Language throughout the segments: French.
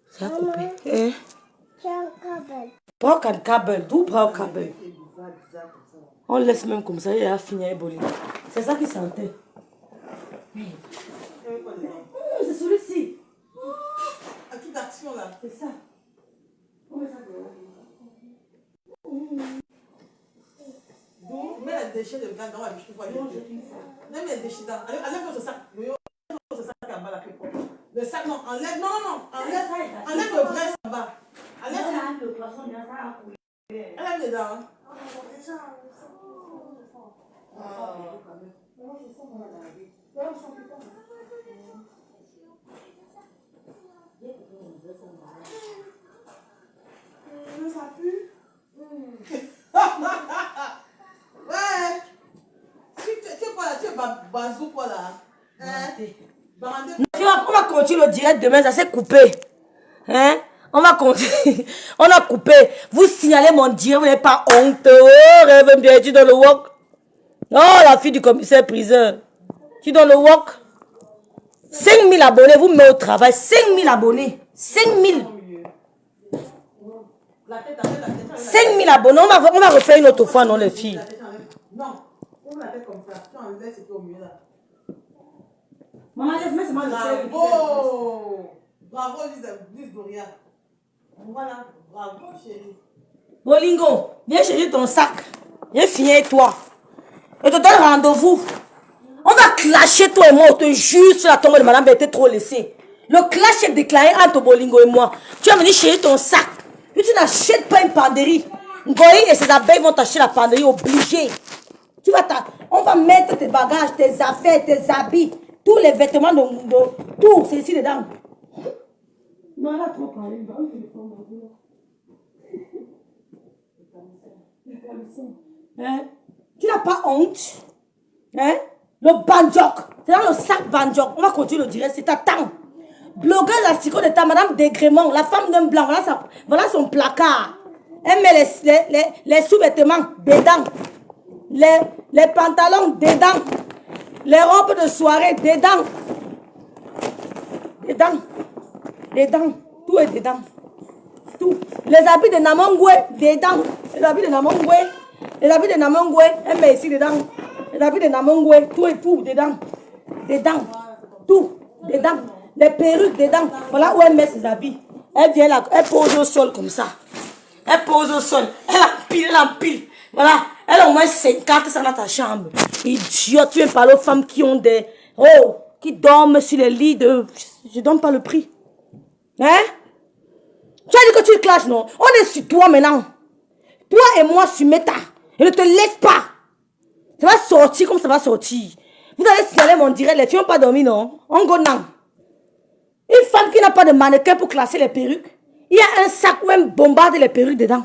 Ça a coupé. Hein? Prends un câble. D'où prends un câble? On laisse même comme ça, il a fini à éboler. C'est ça qui sentait. C'est celui-ci. À toute action là. C'est ça. On met ça dehors. Mets les déchets de gars dans la bouche. Mets les déchets dans. Enlève votre sac. Votre sac en bas là. Le sac, non, enlève. Non. Enlève le vrai en bas. Enlève le poisson, enlève dedans. Ça pue. Ouais. Tu es quoi là? Tu es bazou quoi là? On va continuer le direct demain, ça s'est coupé. Hein? On va continuer. On a coupé. Vous signalez mon direct, vous n'avez pas honte. Oh, rêve bien, tu donnes le walk. Oh, la fille du commissaire priseur. Tu donnes le walk. 5000 abonnés, vous mettez au travail. 5000 abonnés. 5000. 5000 abonnés. On va refaire une autre fois, non, les filles. Non, on la fait comme ça. Tu enlèves ce qui est au milieu là. Maman, laisse-moi ce bravo! Bravo, Lise Doria. Voilà, bravo, chérie. Bolingo, viens chercher ton sac. Viens finir toi. Je te donne rendez-vous. On va clasher toi et moi. On te jure sur la tombe de madame, elle était trop laissée. Le clash est déclaré entre Bolingo et moi. Tu vas venir chercher ton sac. Puis tu n'achètes pas une penderie. Ngoï et ses abeilles vont t'acheter la penderie obligée. On va mettre tes bagages, tes affaires, tes habits, tous les vêtements de tout, c'est ici dedans. Non, elle a trop parlé. Hein? Tu n'as pas honte? Hein? Le banjok, c'est dans le sac banjok. On va continuer le direct, c'est ta tante. Blogueuse asticot de ta madame Dégrément, la femme d'un blanc, voilà son placard. Elle met les sous-vêtements dedans. Les pantalons dedans. Les robes de soirée dedans. Dedans. Tout est dedans. Tout. Les habits de Namongwe dedans. Les habits de Namongwe. Elle met ici dedans. Les habits de Namongwe. Tout est tout dedans. Tout. Dedans. Les perruques dedans. Voilà où elle met ses habits. Elle vient là. Elle pose au sol comme ça. Elle pose au sol. Elle empile. Voilà. Elle a au moins 50 ça dans ta chambre. Idiot, tu viens parler aux femmes qui ont des... Oh, qui dorment sur les lits de... Je donne pas le prix. Hein? Tu as dit que tu clashes, non? On est sur toi maintenant. Toi et moi sur Meta. Je ne te laisse pas. Ça va sortir comme ça va sortir. Vous allez signaler mon direct. Les filles n'ont pas dormi, non? On go now. Une femme qui n'a pas de mannequin pour classer les perruques. Il y a un sac où elle bombarde les perruques dedans.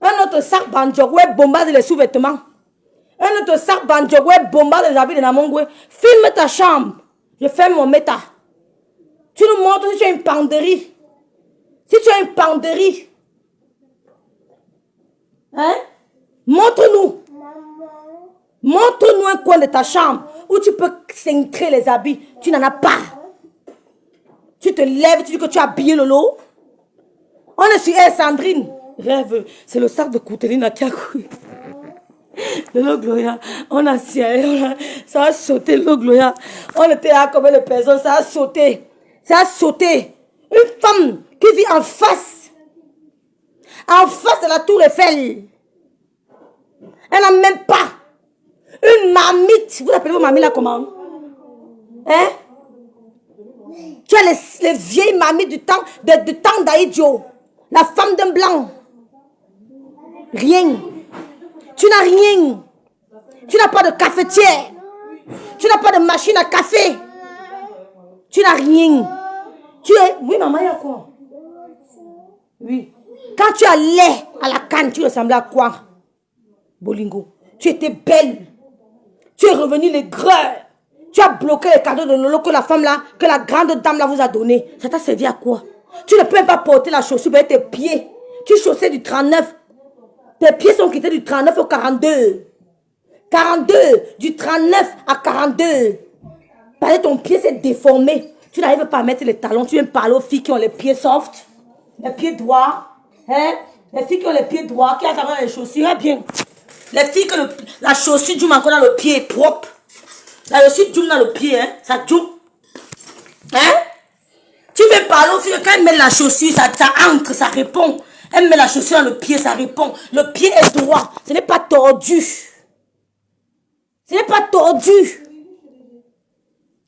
Un autre sac banjok où elle bombarde les sous-vêtements. Un autre sac banjok où elle bombarde les habits de Namongwe. Filme ta chambre. Je ferme mon Meta. Tu nous montres si tu as une penderie. Si tu as une penderie. Hein? Montre-nous. Montre-nous un coin de ta chambre où tu peux cincrer les habits. Tu n'en as pas. Tu te lèves, tu dis que tu as habillé le lot. On est sur elle, Sandrine. Rêve, c'est le sac de Couteline qui a couru. Le lot Gloria, on a ça a sauté le lot Gloria. On était là combien de personnes, ça a sauté. Ça a sauté. Une femme qui vit en face de la tour Eiffel. Elle n'a même pas une marmite. Vous appelez vos mamies là comment? Hein? Tu as les vieilles mamies du temps d'Aïdjo. La femme d'un blanc. Rien. Tu n'as rien. Tu n'as pas de cafetière. Tu n'as pas de machine à café. Tu n'as rien. Tu es... Oui, maman, il y a quoi? Oui. Quand tu allais à la canne, tu ressemblais à quoi? Bolingo. Tu étais belle. Tu es revenu les greurs. Tu as bloqué les cadeaux de Lolo que la femme là, que la grande dame là vous a donné. Ça t'a servi à quoi? Tu ne peux même pas porter la chaussure avec tes pieds. Tu chaussais du 39. Tes pieds sont quittés du 39 au 42. 42, du 39 à 42. Parce que ton pied s'est déformé. Tu n'arrives pas à mettre les talons. Tu viens parler aux filles qui ont les pieds soft, les pieds droits. Hein? Les filles qui ont les pieds droits, qui ont les chaussures. Eh bien. Les filles que la chaussure du encore dans le pied est propre. La chaussure du dans le pied, hein? Ça joue. Hein? Tu veux parler aux filles, quand elles mettent la chaussure, ça ancre, ça répond. Elle met la chaussure dans le pied, ça répond. Le pied est droit. Ce n'est pas tordu. Ce n'est pas tordu.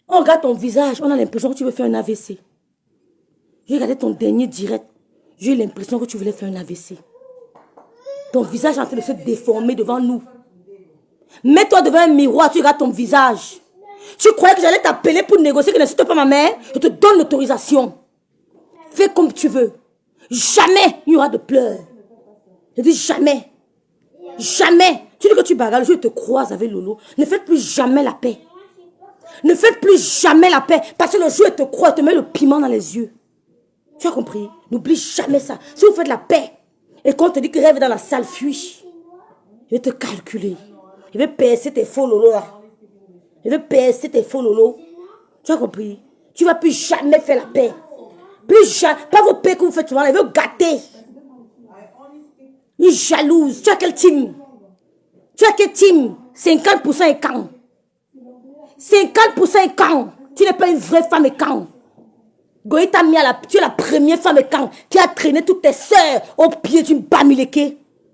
On regarde ton visage, on a l'impression que tu veux faire un AVC. J'ai regardé ton dernier direct. J'ai eu l'impression que tu voulais faire un AVC. Ton visage est en train de se déformer devant nous. Mets-toi devant un miroir, tu regardes ton visage. Tu croyais que j'allais t'appeler pour négocier que n'insulte pas ma mère? Je te donne l'autorisation. Fais comme tu veux. Jamais il y aura de pleurs. Je dis jamais. Jamais. Tu dis que tu bagarres, je te croise avec Lolo. Ne faites plus jamais la paix. Ne faites plus jamais la paix. Parce que le jour où elle te croit, elle te met le piment dans les yeux. Tu as compris? N'oublie jamais ça. Si vous faites la paix, et quand on te dit que rêve dans la salle, fuis. Je vais te calculer. Je vais percer tes faux Lolo là. Je vais percer tes faux Lolo. Tu as compris? Tu ne vas plus jamais faire la paix. Plus jamais. Pas vos paix que vous faites souvent. Elle veut gâter. Une jalouse. Tu as quel team? Tu as quel team? 50% et quand? 50% et quand? Tu n'es pas une vraie femme et quand? Goï t'a mis à la... Tu es la première femme et quand? Qui a traîné toutes tes soeurs au pied d'une bamileke.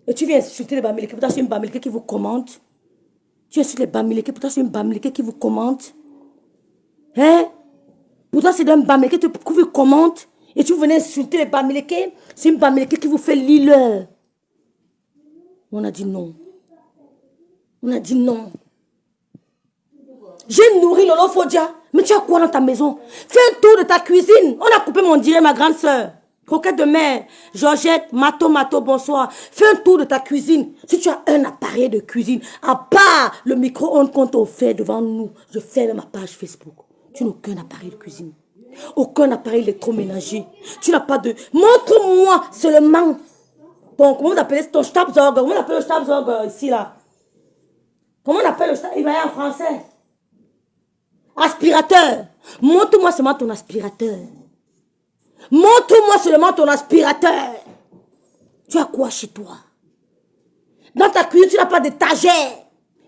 Et tu viens insulter les bamileke. Pourtant, c'est une bamileke qui vous commente. Tu insultes les bamileke. Pourtant, c'est une bamileke qui vous commente. Hein? Pourtant, c'est d'un bamileke qui vous commente. Et tu venais insulter les bamileke. C'est une bamileke qui vous fait l'île. On a dit non. On a dit non. J'ai nourri Lolo Fodia. Mais tu as quoi dans ta maison? Fais un tour de ta cuisine. On a coupé mon direct, ma grande soeur. Croquette de mer. Georgette, Mato, bonsoir. Fais un tour de ta cuisine. Si tu as un appareil de cuisine, à part le micro-ondes qu'on t'a offert devant nous, je ferme ma page Facebook. Tu n'as aucun appareil de cuisine. Aucun appareil électroménager. Tu n'as pas de... Montre-moi seulement. Comment on appelle ton Stabsorg? Comment on appelle le Stabsorg ici, là? Comment on appelle le Stabsorg? Il va y en français. Aspirateur. Montre-moi seulement ton aspirateur. Montre-moi seulement ton aspirateur. Tu as quoi chez toi? Dans ta cuisine, tu n'as pas d'étagère.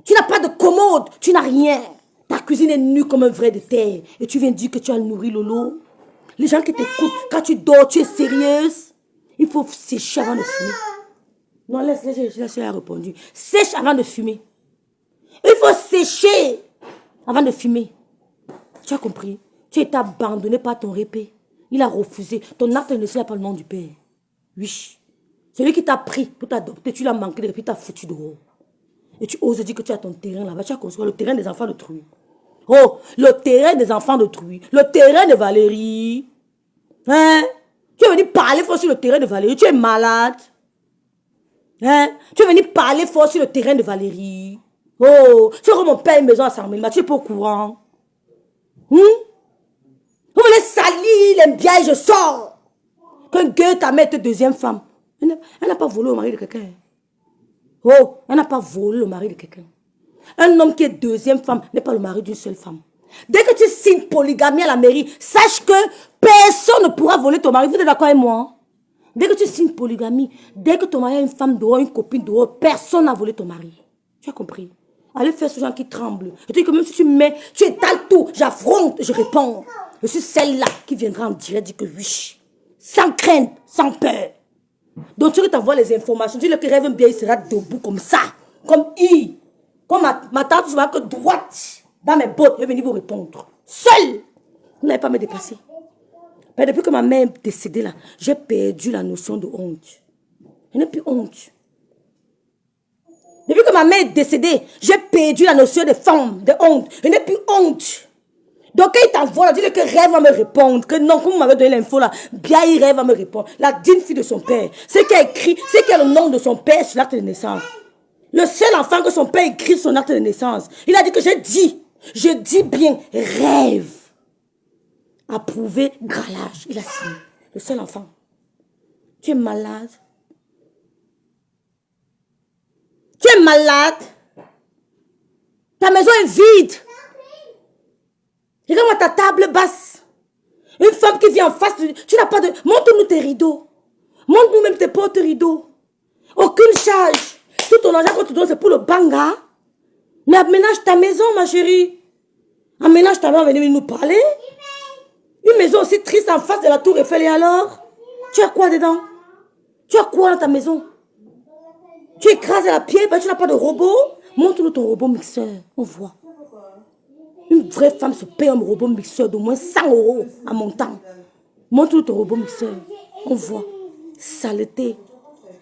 Tu n'as pas de commode. Tu n'as rien. Ta cuisine est nue comme un vrai de terre. Et tu viens dire que tu as nourri Lolo. Les gens qui t'écoutent, quand tu dors, tu es sérieuse. Il faut sécher avant de fumer. Non, laisse, elle a répondu. Sèche avant de fumer. Il faut sécher avant de fumer. Tu as compris? Tu as été abandonné par ton répé. Il a refusé. Ton acte de naissance n'a pas le nom du père. Oui. Celui qui t'a pris pour t'adopter, tu l'as manqué depuis, t'as foutu dehors. Et tu oses dire que tu as ton terrain là-bas. Tu as construit le terrain des enfants d'autrui. Oh, le terrain des enfants d'autrui. Le terrain de Valérie. Hein? Tu es venu parler fort sur le terrain de Valérie. Tu es malade. Hein? Tu es venu parler fort sur le terrain de Valérie. Oh, c'est comme mon père une maison à 100 000, mais tu n'es pas au courant. Vous voulez salir les biens, je sors. Quand Gueux ta mère était deuxième femme. Elle n'a pas volé le mari de quelqu'un. Oh, elle n'a pas volé le mari de quelqu'un. Un homme qui est deuxième femme n'est pas le mari d'une seule femme. Dès que tu signes polygamie à la mairie, sache que personne ne pourra voler ton mari. Vous êtes d'accord avec moi? Dès que tu signes polygamie, dès que ton mari a une femme dehors, une copine dehors, personne n'a volé ton mari. Tu as compris? Allez faire ce gens qui tremblent. Je te dis que même si tu mets, tu étales tout, j'affronte, je réponds. Je suis celle-là qui viendra en direct dire que oui. Sans crainte, sans peur. Donc tu t'envoies les informations. Dis-le que rêve bien, il sera debout comme ça. Comme I. Comme ma tante, je vois que droite dans mes bottes, je vais venir vous répondre. Seule. Vous n'avez pas à me dépasser. Mais depuis que ma mère est décédée là, j'ai perdu la notion de honte. Je n'ai plus honte. Depuis que ma mère est décédée, j'ai perdu la notion de femme, de honte. Je n'ai plus honte. Donc, quand il t'envoie, dis-le que rêve va me répondre. Que non, comme vous m'avez donné l'info là, bien il rêve va me répondre. La digne fille de son père. C'est qui a écrit, c'est qui a le nom de son père sur l'acte de naissance. Le seul enfant que son père écrit sur son acte de naissance. Il a dit que je dis bien rêve. Approuvé, gralage. Il a signé. Le seul enfant. Tu es malade. Tu es malade. Ta maison est vide. Regarde-moi ta table basse. Une femme qui vient en face, tu n'as pas de... Montre-nous tes rideaux. Montre-nous même tes portes rideaux. Aucune charge. Tout ton argent qu'on te donne, c'est pour le banga. Mais aménage ta maison, ma chérie. Aménage ta maison, venez nous parler. Une maison aussi triste en face de la tour Eiffel, et alors? Tu as quoi dedans? Tu as quoi dans ta maison? Tu écrases la pierre, tu n'as pas de robot? Montre-nous ton robot mixeur, on voit. Une vraie femme se paye un robot mixeur d'au moins 100 € à montant. Montre-nous ton robot mixeur, on voit. Saleté.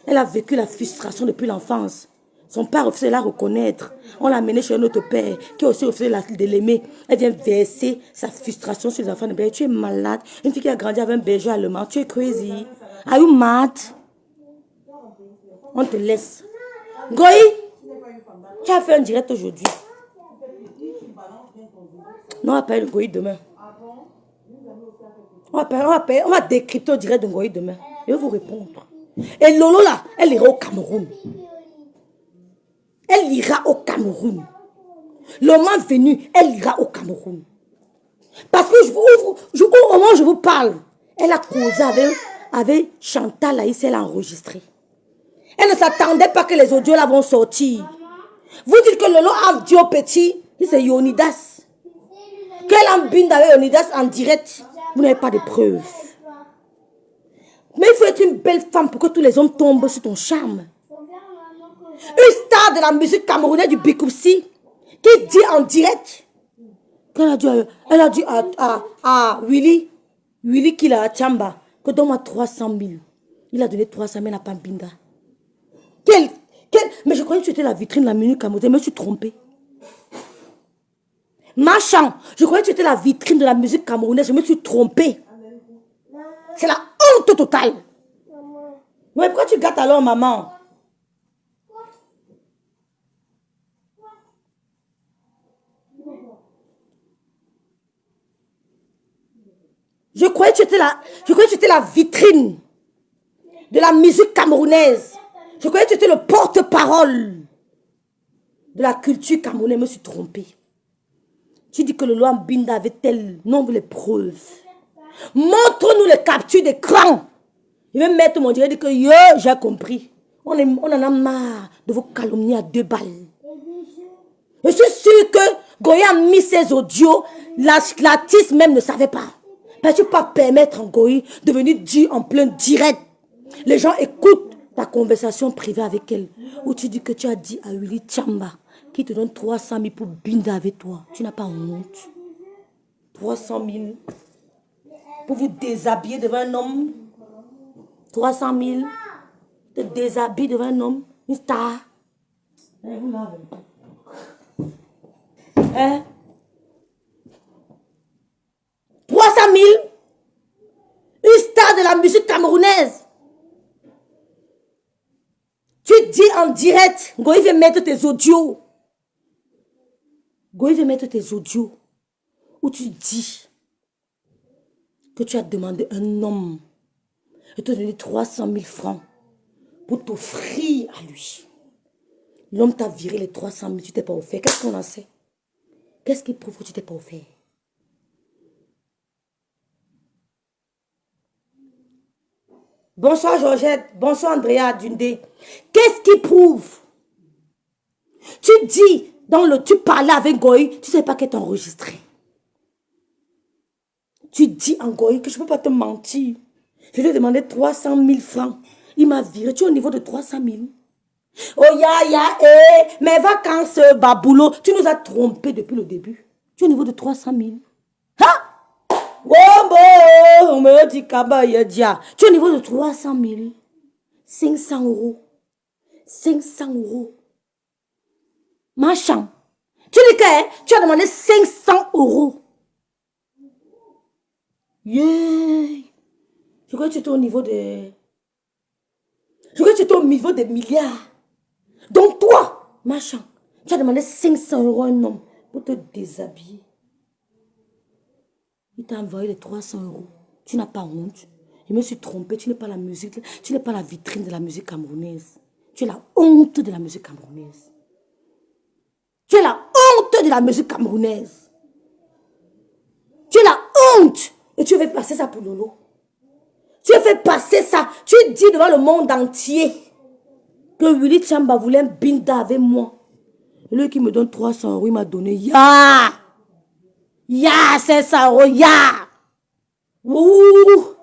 Elle a vécu la frustration depuis l'enfance. Son père refusait de la reconnaître. On l'a amenée chez un autre père qui a aussi refusé de l'aimer. Elle vient verser sa frustration sur les enfants de berger. Tu es malade. Une fille qui a grandi avec un berger allemand. Tu es crazy. Are you mad? On te laisse. Goï, tu as fait un direct aujourd'hui. Non, on va parler de Goï demain. On va décrypter au direct de Goï demain. Je vais vous répondre. Et Lolo là, elle ira au Cameroun. Elle ira au Cameroun. Le moment venu, elle ira au Cameroun. Parce que au moment où je vous parle, elle a causé avec Chantal Laïs, elle a enregistré. Elle ne s'attendait pas que les audios là vont sortir. Vous dites que Lolo a dit au petit, c'est Yonidas. Qu'elle embinde avec Yonidas en direct. Vous n'avez pas de preuves. Mais il faut être une belle femme pour que tous les hommes tombent sur ton charme. Une star de la musique camerounaise du Bikoussi qui dit en direct elle a dit à Willy qui l'a à Tchamba que donne-moi 300 000. Il a donné 300 000 à Pambinda. Mais je croyais que tu étais la vitrine de la musique camerounaise. Je me suis trompée. Marchand, je croyais que tu étais la vitrine de la musique camerounaise. Je me suis trompée. C'est la honte totale. Mais pourquoi tu gâtes alors maman? Je croyais que tu étais la vitrine de la musique camerounaise. Je croyais que tu étais le porte-parole de la culture camerounaise. Je me suis trompée. Tu dis que le loi Binda avait tel nombre de preuves. Montre-nous les captures d'écran. Je vais mettre mon direct et dire que j'ai compris. On en a marre de vous calomnier à 2 balles. Je suis sûre que Goya a mis ses audios. L'artiste même ne savait pas. Mais tu ne peux pas permettre à Goyi de venir dire en plein direct. Les gens écoutent ta conversation privée avec elle. Où tu dis que tu as dit à Willy Tchamba qui te donne 300 000 pour binder avec toi. Tu n'as pas honte. 300 000 pour vous déshabiller devant un homme. 300 000 te déshabiller devant un homme. Une star. Hein? 300 000. Une star de la musique camerounaise. Tu dis en direct, Goï veut mettre tes audios. Goï veut mettre tes audios où tu dis que tu as demandé un homme de te donner 300 000 francs pour t'offrir à lui. L'homme t'a viré les 300 000, tu t'es pas offert. Qu'est-ce qu'on en sait? Qu'est-ce qui prouve que tu t'es pas offert? Bonsoir Georgette, bonsoir Andrea Dundé. Qu'est-ce qui prouve? Tu dis, tu parlais avec Goï, tu ne sais pas qu'elle t'a enregistré. Tu dis en Goï que je ne peux pas te mentir. Je lui ai demandé 300 000 francs. Il m'a viré, tu es au niveau de 300 000. Oh mes vacances, baboulot, tu nous as trompés depuis le début. Tu es au niveau de 300 000. Ha! On me dit tu es au niveau de 300 000. 500 €. 500 €. Marchand. Tu dis que tu as demandé 500 €. Yeah. Je crois que tu étais au niveau de... Je crois que tu étais au niveau des milliards. Donc toi, marchand, tu as demandé 500 € à un homme pour te déshabiller. Il t'a envoyé les 300 €. Tu n'as pas honte. Je me suis trompée. Tu n'es pas la musique. Tu n'es pas la vitrine de la musique camerounaise. Tu es la honte de la musique camerounaise. Tu es la honte de la musique camerounaise. Tu es la honte. Et tu veux passer ça pour Lolo. Tu veux passer ça. Tu dis devant le monde entier que Willy Chamba voulait un binda avec moi. Et lui qui me donne 300 €, il m'a donné ya. Ya, 500 €, ya. Ouh.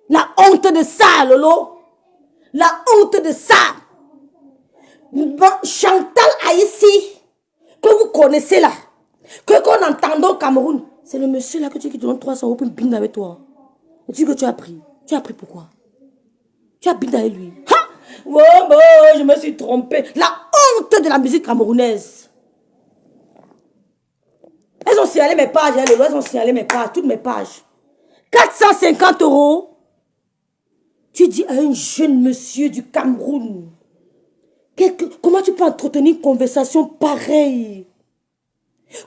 La honte de ça, Lolo. La honte de ça. Chantal Haïssi, que vous connaissez là, qu'on entend au Cameroun, c'est le monsieur là que tu dis qui te donne 300 € pour une binde avec toi. Et tu dis que tu as pris. Tu as pris pourquoi? Tu as binde avec lui. Ha! Oh, bon, je me suis trompée. La honte de la musique camerounaise. Elles ont signalé mes pages, hein, elles ont signalé mes pages, toutes mes pages. 450 €. Tu dis à un jeune monsieur du Cameroun, comment tu peux entretenir une conversation pareille?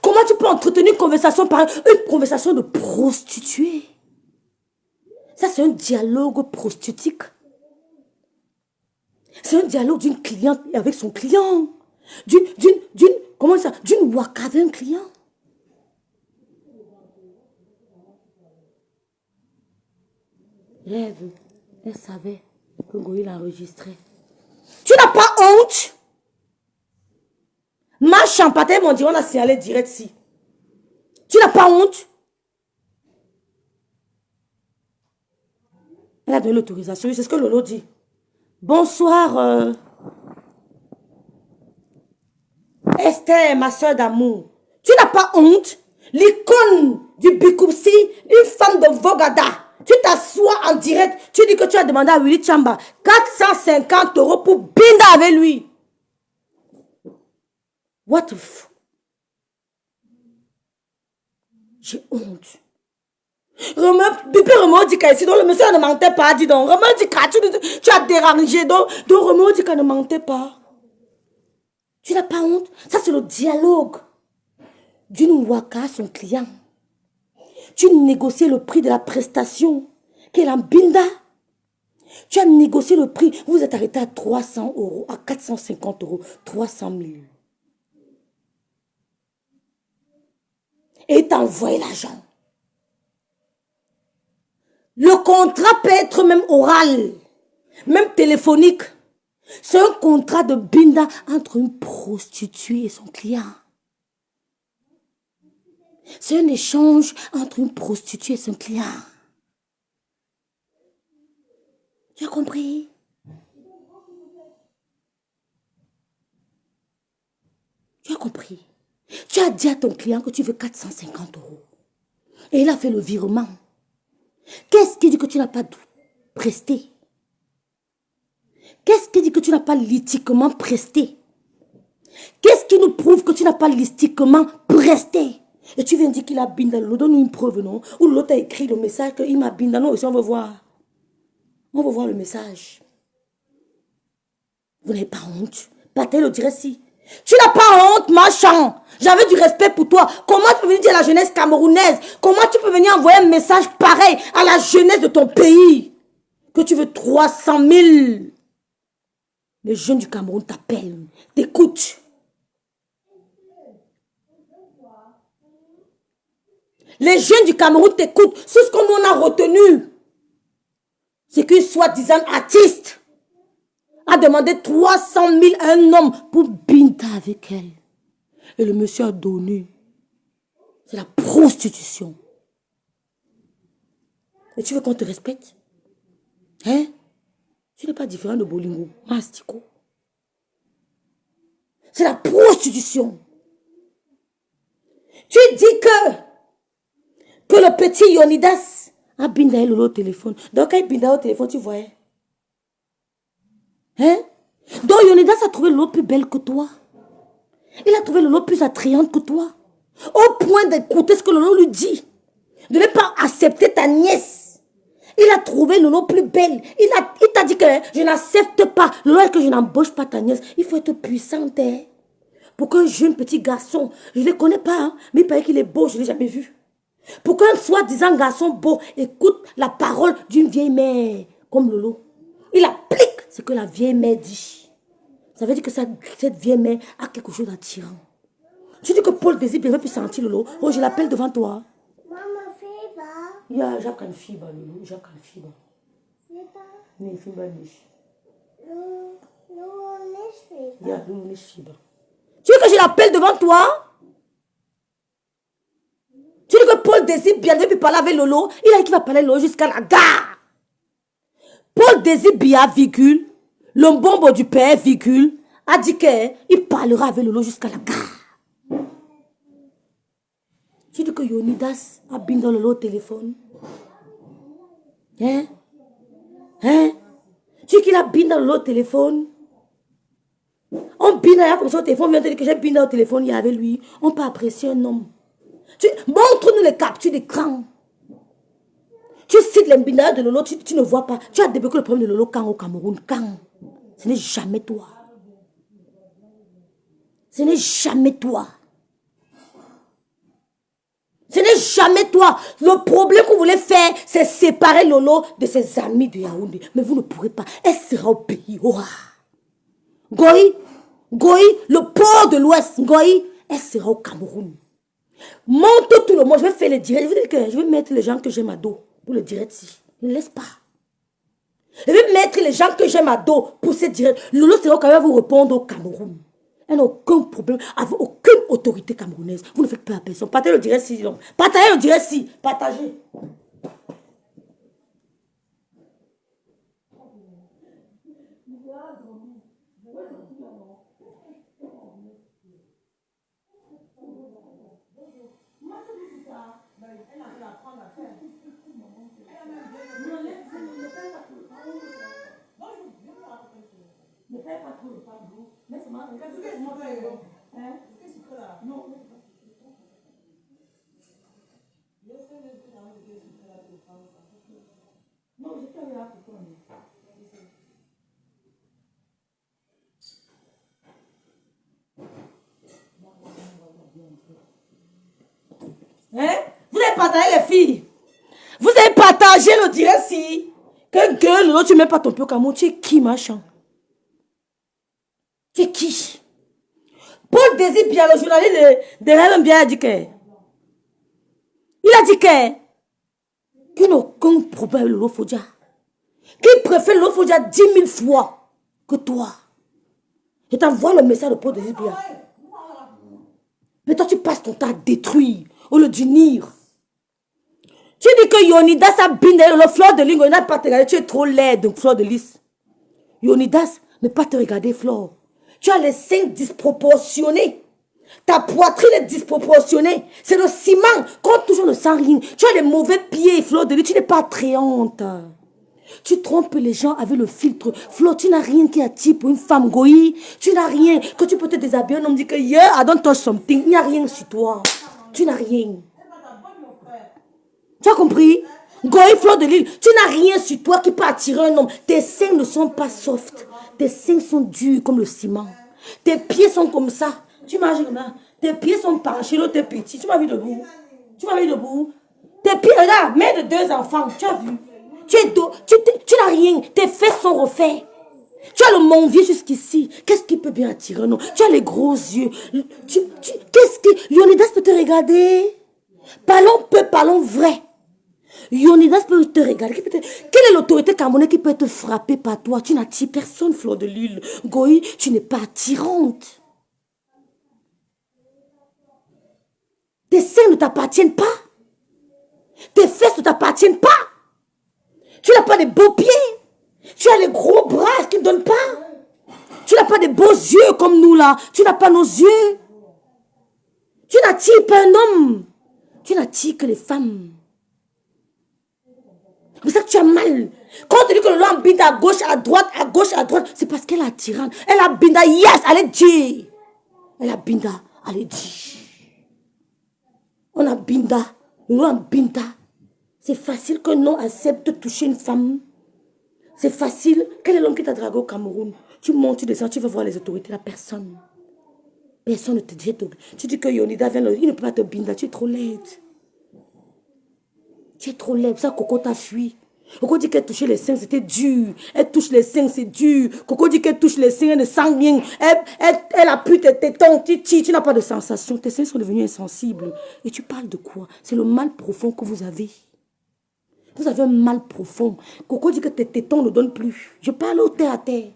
Comment tu peux entretenir une conversation pareille? Une conversation de prostituée. Ça, c'est un dialogue prostitutique. C'est un dialogue d'une cliente avec son client. Comment ça? D'une waka avec un client. Rêve, elle savait que Goï l'enregistrait. Tu n'as pas honte? Ma champagne m'ont dit, on a signalé direct ici. Tu n'as pas honte? Elle a donné l'autorisation, c'est ce que Lolo dit. Bonsoir, Esther, ma soeur d'amour. Tu n'as pas honte? L'icône du Bikoupsi, une femme de Vogada. Tu t'assois en direct, tu dis que tu as demandé à Willy Chamba 450 € pour binder avec lui. What the f... J'ai honte. Remets dit qu'ici, donc le monsieur ne mentait pas, dis donc. Remets dit que tu as dérangé, donc Remets dit qu'elle ne mentait pas. Tu n'as pas honte? Ça, c'est le dialogue d'une waka à son client. Tu négocies le prix de la prestation, qu'elle en binda. Tu as négocié le prix. Vous êtes arrêté à 300 €, à 450 €, 300 000. Et t'as envoyé l'argent. Le contrat peut être même oral, même téléphonique. C'est un contrat de binda entre une prostituée et son client. C'est un échange entre une prostituée et son client. Tu as compris? Tu as compris? Tu as dit à ton client que tu veux 450 €. Et il a fait le virement. Qu'est-ce qui dit que tu n'as pas presté? Qu'est-ce qui dit que tu n'as pas lithiquement presté? Qu'est-ce qui nous prouve que tu n'as pas lithiquement presté? Et tu viens dire qu'il a binda. Donne-nous une preuve, non? Ou l'autre a écrit le message qu'il m'a binda. Non, aussi on veut voir. On veut voir le message. Vous n'avez pas honte? Partez le dirait si. Tu n'as pas honte, machin. J'avais du respect pour toi. Comment tu peux venir dire à la jeunesse camerounaise? Comment tu peux venir envoyer un message pareil à la jeunesse de ton pays? Que tu veux 300 000. Les jeunes du Cameroun t'appellent, t'écoutent. Les jeunes du Cameroun t'écoutent. C'est ce qu'on nous a retenu. C'est qu'une soi-disant artiste a demandé 300 000 à un homme pour binda avec elle. Et le monsieur a donné. C'est la prostitution. Et tu veux qu'on te respecte? Hein? Tu n'es pas différent de Bolingo, Mastico. C'est la prostitution. Tu dis que le petit Yonidas a bindé le téléphone. Donc quand il bindait au téléphone, tu voyais. Hein? Donc Yonidas a trouvé l'eau plus belle que toi. Il a trouvé l'eau plus attrayante que toi. Au point d'écouter ce que l'eau lui dit. De ne pas accepter ta nièce. Il a trouvé l'eau plus belle. Il t'a dit que je n'accepte pas. L'eau que je n'embauche pas ta nièce. Il faut être puissante. Hein? Pour qu'un jeune petit garçon, je ne le connais pas, hein, mais il paraît qu'il est beau, je ne l'ai jamais vu. Pour qu'un soi-disant garçon beau écoute la parole d'une vieille mère comme Lolo. Il applique ce que la vieille mère dit. Ça veut dire que cette vieille mère a quelque chose d'attirant. Tu dis que Paul désire bien, il ne veut plus sentir Lolo. Oh, je l'appelle devant toi. Mama Fiba. Ja, ich habe kein Fieber, Lolo. Ich habe kein Fieber. Fiba. Nee, Fieber nicht. Nur nicht Fiba. Ja, Lolo, nicht Fieber. Tu veux que je l'appelle devant toi? Tu dis que Paul désire bien, depuis parler avec Lolo. Il a dit qu'il va parler Lolo jusqu'à la gare. Paul désire bien, virgule. Le bombe du père, virgule, a dit qu'il parlera avec Lolo jusqu'à la gare. Tu dis que Yonidas a bien dans Lolo au téléphone. Hein? Hein? Tu dis qu'il a bien dans Lolo au téléphone. On bine comme ça au téléphone, on vient te dire que j'ai bine au téléphone, il y avait lui. On peut apprécier un homme. Montre-nous les captures d'écran. Tu cites les binaires de Lolo, tu ne vois pas. Tu as débloqué le problème de Lolo quand au Cameroun. Quand? Ce n'est jamais toi. Ce n'est jamais toi. Ce n'est jamais toi. Le problème que vous voulez faire, c'est séparer Lolo de ses amis de Yaoundé. Mais vous ne pourrez pas. Elle sera au pays. Oh. Goï, le port de l'Ouest, Goï, elle sera au Cameroun. Monte tout le monde. Je vais faire le direct. Je vais mettre les gens que j'aime à dos pour le direct ici. Ne laisse pas. Je vais mettre les gens que j'aime à dos pour ce direct. Lolo sera quand même vous répondre au Cameroun. Elle n'a aucun problème avec aucune autorité camerounaise. Vous ne faites peur à personne. Partagez le direct ici. Partagez le direct ici. Partagez. Ne fais pas trop le tableau. Mais c'est ma... Non. Non, je t'avais là pour toi. Hein? Vous avez partagé les filles. Vous avez partagé le direct si. Que gueule, non, tu ne mets pas ton pied au Cameroun. Tu es qui, machin? Tu es qui? Paul désire bien, le journaliste de Rêve bien a dit que. Il a dit qu'il n'a aucun problème avec Lolo Fodia. Qu'il préfère Lolo Fodia 10 000 fois que toi. Je t'envoie le message de Paul désire bien. Mais toi, tu passes ton temps à détruire au lieu d'unir. Tu dis que Yonidas a bindé le fleur de lys, il n'a pas te regarder. Tu es trop laide, fleur de lys. Yonidas ne pas te regarder, Flore. Tu as les seins disproportionnés. Ta poitrine est disproportionnée. C'est le ciment. Quand toujours ne sens rien. Tu as les mauvais pieds, Fleur de lys. Tu n'es pas attrayante. Tu trompes les gens avec le filtre. Flore, tu n'as rien qui attire pour une femme goï. Tu n'as rien. Que tu peux te déshabiller. On me dit que yeah, I don't touch something. Il n'y a rien sur toi. Tu n'as rien. Tu as compris? Goï, Fleur de lys, tu n'as rien sur toi qui peut attirer un homme. Tes seins ne sont pas soft. Tes seins sont durs comme le ciment. Tes pieds sont comme ça. Tu marches comme ça. Tes pieds sont penchés, l'autre est petit. Tu m'as vu debout? Tu m'as vu debout? Tes pieds, regarde, mère de 2 enfants. Tu as vu? Tu n'as rien. Tes fesses sont refaits. Tu as le monvier jusqu'ici. Qu'est-ce qui peut bien attirer un homme? Tu as les gros yeux. Qu'est-ce que... Yonidas peut te regarder? Parlons peu, parlons vrai. Yonidas peut te regarder. Quelle est l'autorité camerounaise qui peut te frapper par toi? Tu n'attires personne, Fleur de lys. Goï, tu n'es pas attirante. Tes seins ne t'appartiennent pas. Tes fesses ne t'appartiennent pas. Tu n'as pas de beaux pieds. Tu as les gros bras qui ne donnent pas. Tu n'as pas de beaux yeux comme nous là. Tu n'as pas nos yeux. Tu n'attires pas un homme. Tu n'attires que les femmes. C'est pour ça que tu as mal. Quand on te dit que le lamp binde à gauche, à droite, c'est parce qu'elle est attirante. Elle a binda, yes, allez dire. Elle a binda, allez dire. On a binda, le lamp binda. C'est facile que non accepte de toucher une femme. C'est facile. Quel est l'homme qui t'a dragué au Cameroun? Tu montes, tu descends, tu vas voir les autorités, la personne. Personne ne te dit. Tu dis que Yonidas vient, il ne peut pas te binda, tu es trop laide. Tu es trop laide, ça Coco t'a fui. Coco dit qu'elle touchait les seins, c'était dur. Elle touche les seins, c'est dur. Coco dit qu'elle touche les seins, elle ne sent rien. Elle appuie tes tétons, tu n'as pas de sensation. Tes seins sont devenus insensibles. Et tu parles de quoi? C'est le mal profond que vous avez. Vous avez un mal profond. Coco dit que tes tétons ne donnent plus. Je parle au terre à terre.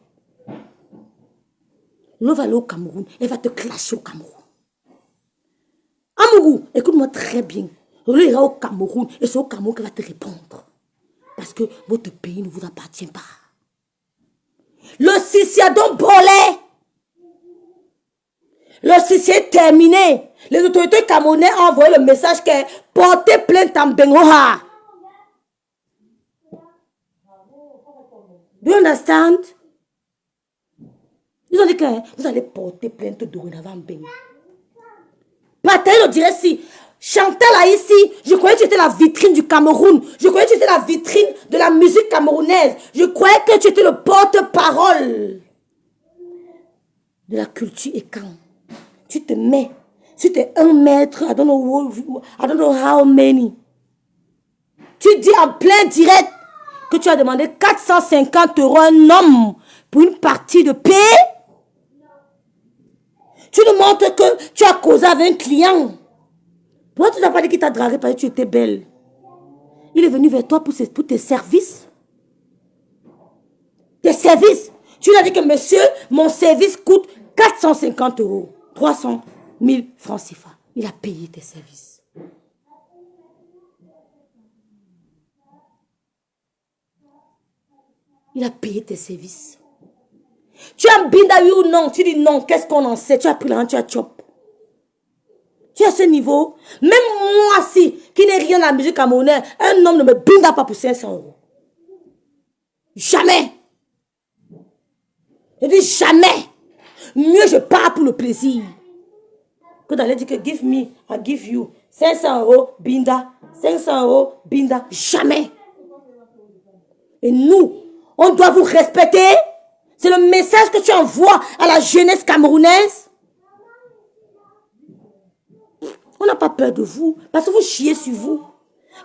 L'eau va aller au Cameroun. Elle va te clasher au Cameroun. Amougou, écoute-moi très bien. L'eau ira au Cameroun et c'est au Cameroun qu'elle va te répondre. Parce que votre pays ne vous appartient pas. Le Sisiadon brûlé. Le Sisi est terminé. Les autorités camerounaises ont envoyé le message que portez plainte en Bengoha. Do you understand? Ils ont dit que vous allez porter plainte dorénavant en Bengoha. Bataille, on dirait si. Chantal là ici, je croyais que tu étais la vitrine du Cameroun. Je croyais que tu étais la vitrine de la musique camerounaise. Je croyais que tu étais le porte-parole de la culture et quand tu te mets, tu es 1 mètre, I don't know how many. Tu dis en plein direct que tu as demandé 450 € à un homme pour une partie de paix. Tu nous montres que tu as causé avec un client. Pourquoi tu n'as pas dit qu'il t'a dragué parce que tu étais belle? Il est venu vers toi pour tes services. Tes services. Tu lui as dit que monsieur, mon service coûte 450 €. 300 000 francs CFA. Il a payé tes services. Il a payé tes services. Tu as un binda oui ou non? Tu dis non. Qu'est-ce qu'on en sait? Tu as pris l'argent, tu as chop. Tu es à ce niveau. Même moi, si, qui n'ai rien à la musique camerounaise, un homme ne me binda pas pour 500 €. Jamais. Je dis jamais. Mieux je pars pour le plaisir. Que d'aller dire que give me, I give you. 500 €, binda. 500 €, binda. Jamais. Et nous, on doit vous respecter. C'est le message que tu envoies à la jeunesse camerounaise. On n'a pas peur de vous. Parce que vous chiez sur vous.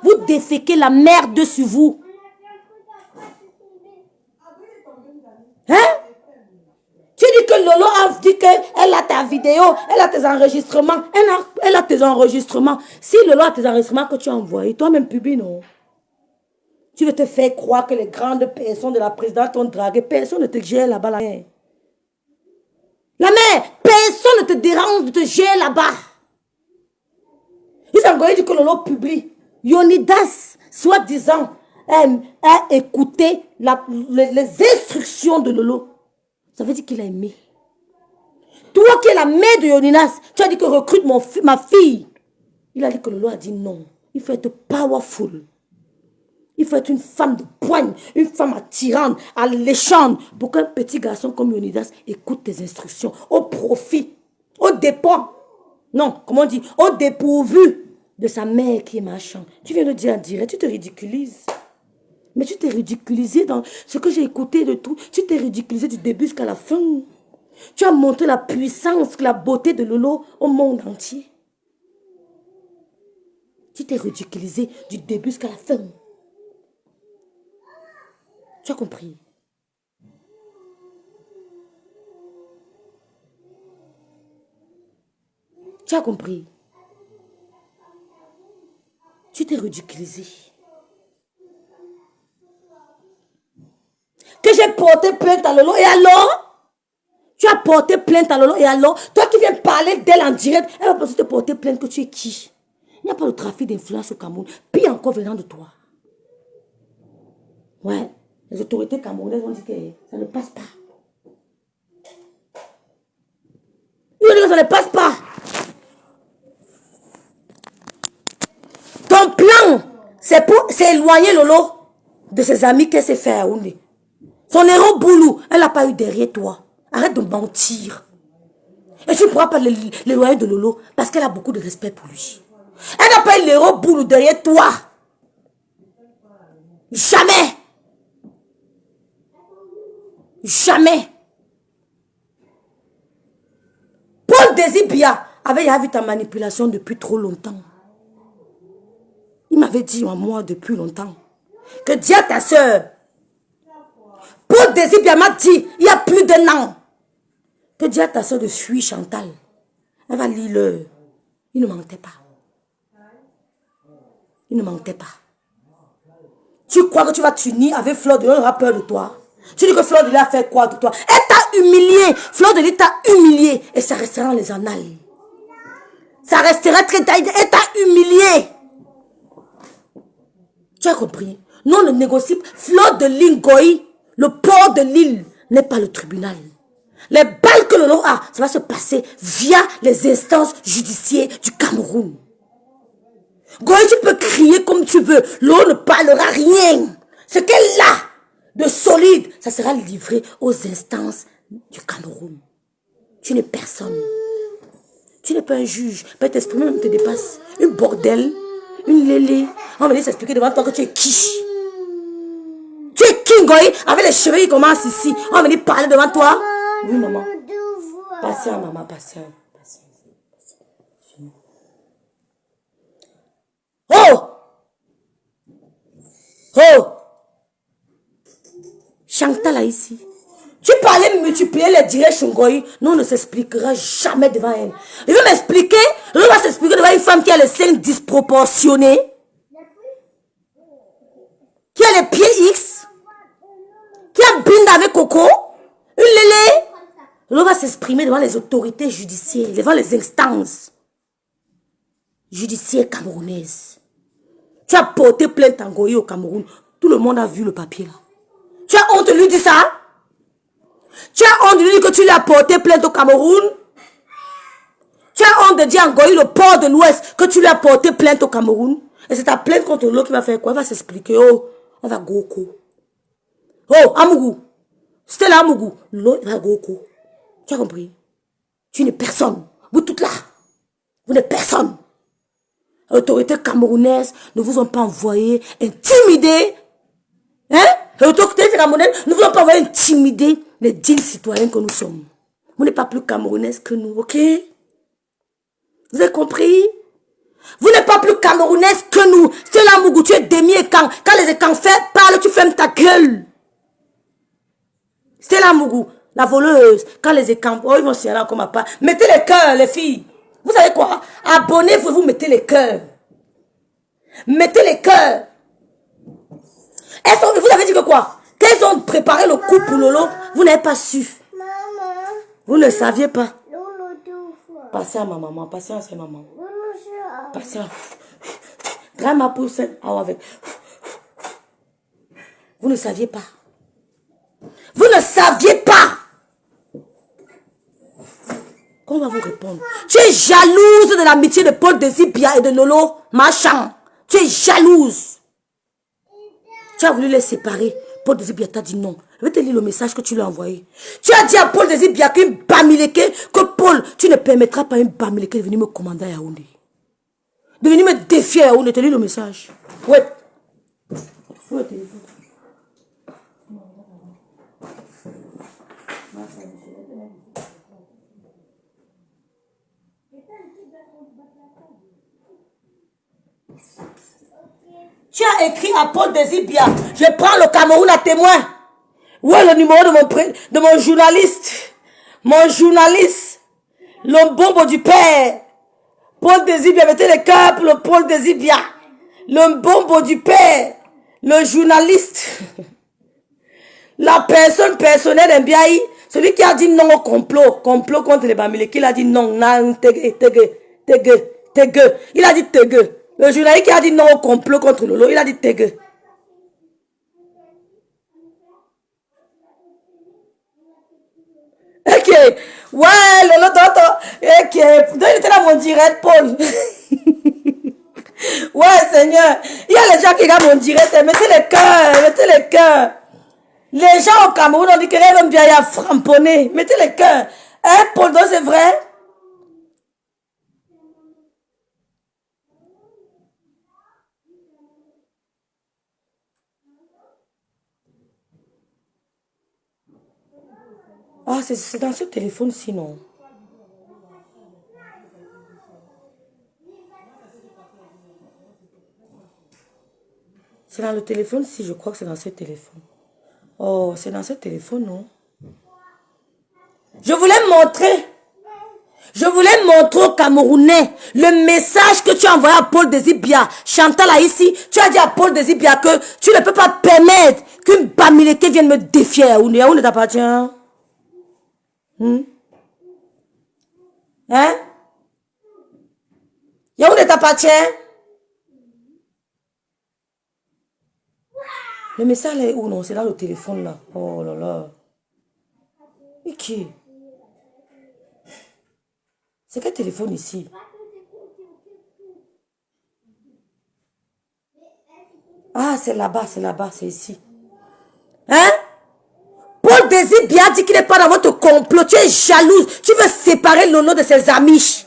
Vous déféquez la merde sur vous. Hein? Tu dis que Lolo a dit qu'elle a ta vidéo, elle a tes enregistrements. Elle a tes enregistrements. Si Lolo a tes enregistrements que tu as envoyés, toi-même publie, non? Tu veux te faire croire que les grandes personnes de la présidence t'ont dragué. Personne ne te gère là-bas, la mère. La mère, personne ne te dérange de te gérer là-bas. Ils ont dit que Lolo publie. Yonidas, soi-disant, a écouté les instructions de Lolo. Ça veut dire qu'il a aimé. Toi qui es la mère de Yonidas, tu as dit que recrute ma fille. Il a dit que Lolo a dit non. Il faut être powerful. Il faut être une femme de poigne, une femme attirante, alléchante, pour qu'un petit garçon comme Yonidas écoute tes instructions au profit, au dépens. Non, comment on dit? Au dépourvu de sa mère qui est machin. Tu viens de dire en direct, tu te ridiculises. Mais tu t'es ridiculisé dans ce que j'ai écouté de tout. Tu t'es ridiculisé du début jusqu'à la fin. Tu as montré la puissance, la beauté de Lolo au monde entier. Tu t'es ridiculisé du début jusqu'à la fin. Tu as compris? Tu as compris? Tu t'es ridiculisé. Que j'ai porté plainte à Lolo et alors? Tu as porté plainte à Lolo et alors? Toi qui viens parler d'elle en direct, elle va penser te porter plainte que tu es qui? Il n'y a pas de trafic d'influence au Cameroun. Pire encore venant de toi. Ouais. Les autorités camerounaises ont dit que ça ne passe pas. Ils ont dit que ça ne passe pas. Ton plan, c'est pour éloigner Lolo de ses amis qu'elle s'est fait à Oundé. Son héros Boulou, elle n'a pas eu derrière toi. Arrête de mentir. Et tu ne pourras pas l'éloigner de Lolo parce qu'elle a beaucoup de respect pour lui. Elle n'a pas eu l'héros Boulou derrière toi. Jamais. Jamais. Paul Désibia avait vu ta manipulation depuis trop longtemps. Il m'avait dit à moi depuis longtemps. que dis à ta soeur. Paul Désir m'a dit, il y a plus d'un an, que dis à ta soeur de fuir Chantal. Elle va lire l'heure. Il ne mentait pas. Il ne mentait pas. Tu crois que tu vas t'unir avec Fleur de Lys, elle aura peur de toi. Tu dis que Fleur de Lys a fait quoi de toi? Elle t'a humilié. Fleur de Lys t'a humilié. Et ça restera dans les annales. Ça restera très... Elle t'a humilié. Tu as compris? Non, on ne négocie pas. Fleur de Lys Ngoï, le port de l'île n'est pas le tribunal. Les balles que Lolo a, ça va se passer via les instances judiciaires du Cameroun. Goï, tu peux crier comme tu veux. L'eau ne parlera rien. Ce qu'elle a de solide, ça sera livré aux instances du Cameroun. Tu n'es personne. Tu n'es pas un juge. Peut-être t'exprimer même te dépasse. Une bordel, une lélé. On va venir s'expliquer devant toi que tu es qui. Tu es qui, Goï? Avec les cheveux qui commencent ici. On va venir parler devant toi. Oui, maman. Patience, maman, patience. Oh! Oh! Chantal là ici. Tu parlais de multiplier les directions, Goï. Nous, on ne s'expliquera jamais devant elle. Il veut m'expliquer. Il va s'expliquer devant une femme qui a les seins disproportionnés. Qui a les pieds X. Qui a binde avec Coco. Une lélé. Il va s'exprimer devant les autorités judiciaires. Devant les instances judiciaires camerounaises. Tu as porté plainte en Goï au Cameroun. Tout le monde a vu le papier là. Tu as honte de lui dire ça? Tu as honte de lui dire que tu lui as porté plainte au Cameroun? Tu as honte de dire en Goï, le port de l'Ouest, que tu lui as porté plainte au Cameroun? Et c'est ta plainte contre l'autre qui va faire quoi? Elle va s'expliquer. Oh, elle va Goko. Oh, Amougou. C'était là Amougou. L'autre va Goko. Tu as compris? Tu n'es personne. Vous toutes là. Vous n'êtes personne. Les autorités camerounaises ne vous ont pas envoyé intimider. Hein? Les autorités camerounaises ne vous ont pas envoyé intimider les dignes citoyens que nous sommes. Vous n'êtes pas plus camerounaises que nous, ok? Vous avez compris? Vous n'êtes pas plus camerounaise que nous. C'est là, Mougou, tu es demi-écan. Quand les écans parlent, tu fermes ta gueule. C'est là, Mougou, la voleuse. Quand les écans, oh, ils vont s'y aller comme à part. Mettez les cœurs, les filles. Vous savez quoi? Abonnez-vous, vous mettez les cœurs. Mettez les cœurs. Vous avez dit que quoi? Qu'elles ont préparé le coup pour Lolo, vous n'avez pas su. Maman. Vous ne saviez pas. Lolo deux fois. Passez à ma maman, passez à sa maman. Lolo ça. Passez à... Grand-ma pousse avec. Vous ne saviez pas. Vous ne saviez pas. Comment on va vous répondre? Tu es jalouse de l'amitié de Paul Désir et de Lolo Marchand. Tu es jalouse. Tu as voulu les séparer. Paul Désir t'a dit non. Je vais te lire le message que tu lui as envoyé. Tu as dit à Paul Désir qu'une Bamileke, que Paul, tu ne permettras pas à une Bamileke de venir me commander à Yaoundé. De venir me défier à Yaoundé. Je te lis le message. Ouais. Où est le téléphone? Tu as écrit à Paul Désir, je prends le Cameroun à témoin. Où est le numéro de mon journaliste? Mon journaliste. Le bombe du père. Paul Désir, mettez les cœurs pour le Paul Désir. Le bombe du père. Le journaliste. La personne personnelle d'Mbiaï. Celui qui a dit non au complot. Complot contre les Bamilés. Qui a dit non. Tegue. Il a dit tegue. Le journaliste qui a dit non au complot contre Lolo, il a dit tegue. Ok. Ouais, Lolo, ok. Donc, il était là mon direct, Paul. Ouais, Seigneur. Il y a les gens qui regardent mon direct. Mettez les cœurs, mettez les cœurs. Les gens au Cameroun ont dit que les bien y a framponné. Mettez les cœurs. Hein, Paul, donc c'est vrai? Ah, c'est dans ce téléphone sinon. C'est dans le téléphone, si je crois que c'est dans ce téléphone. Oh, c'est dans ce téléphone, non? Je voulais montrer aux Camerounais le message que tu as envoyé à Paul Désibia. Chantal a ici, tu as dit à Paul Désibia que tu ne peux pas permettre qu'une Bamileke vienne me défier. Yaoundé t'appartient? Hein? Yaoundé t'appartient? Le message est où? Non, c'est dans le téléphone là. Oh là là. Et qui? C'est quel téléphone ici? Ah, c'est là-bas, c'est ici. Hein? Paul Désibia dit qu'il n'est pas dans votre complot. Tu es jalouse. Tu veux séparer Lolo de ses amis.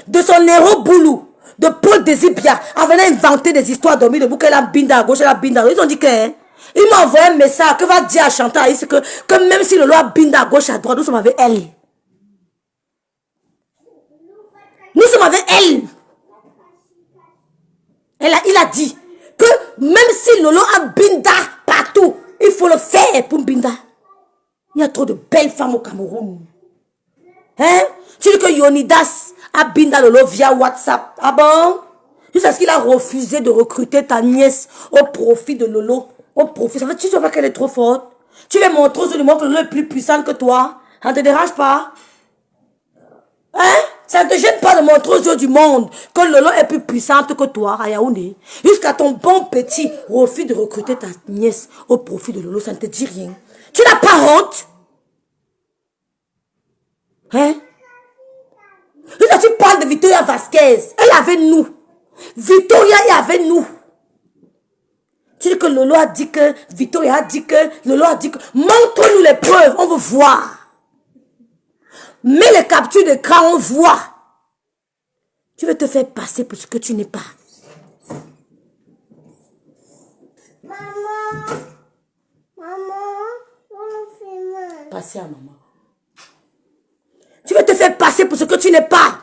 De son héros Boulou. De Paul Désibia. En venant inventer des histoires dormies de boucle. Elle a binda à gauche, elle a binda à droite. Ils ont dit que... Hein, il m'a envoyé un message que va dire à Chantal ici que même si Lolo a binda à gauche, à droite, nous sommes avec elle. Nous sommes avec elle. Il a dit que même si Lolo a binda partout, il faut le faire pour binda. Il y a trop de belles femmes au Cameroun. Hein? Tu dis que Yonidas a binda Lolo via WhatsApp. Ah bon? Juste parce qu'il a refusé de recruter ta nièce au profit de Lolo. Au profit. Ça veut dire que tu vois qu'elle est trop forte. Tu veux montrer aux autres que Lolo est plus puissante que toi. Ça ne te dérange pas? Hein? Ça ne te gêne pas de montrer aux yeux du monde que Lolo est plus puissante que toi, à Yaoundé. Jusqu'à ton bon petit refus de recruter ta nièce au profit de Lolo, ça ne te dit rien. Tu n'as pas honte? Hein? Tu parles de Victoria Vasquez. Elle est avec nous. Victoria est avec nous. Tu dis que Lolo a dit que, Victoria a dit que, Lolo a dit que. Montre-nous les preuves, on veut voir. Mets les captures d'écran, on voit. Tu veux te faire passer pour ce que tu n'es pas. Maman, on fait mal. Passer à maman. Tu veux te faire passer pour ce que tu n'es pas.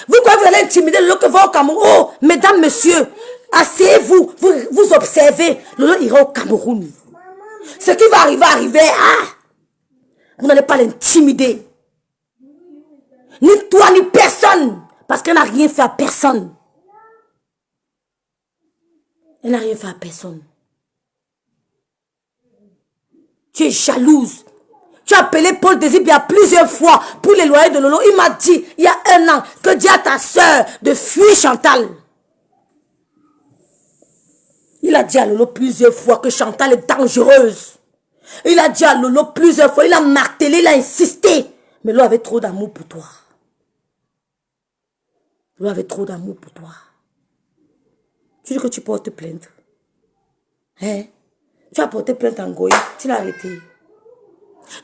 Vous croyez que vous allez intimider Lolo que va au Cameroun? Oh, mesdames, messieurs, asseyez-vous, vous observez. Lolo ira au Cameroun. Ce qui va arriver, ah, vous n'allez pas l'intimider. Ni toi, ni personne. Parce qu'elle n'a rien fait à personne. Elle n'a rien fait à personne. Tu es jalouse. Tu as appelé Paul Désibia plusieurs fois pour l'éloigner de Lolo. Il m'a dit, il y a 1 an, que dis à ta soeur de fuir Chantal. Il a dit à Lolo plusieurs fois que Chantal est dangereuse. Il a dit à Lolo plusieurs fois, il a martelé, il a insisté. Mais Lolo avait trop d'amour pour toi. Lolo avait trop d'amour pour toi. Tu dis que tu portes plainte. Hein? Tu as porté plainte en Goya, tu l'as arrêté.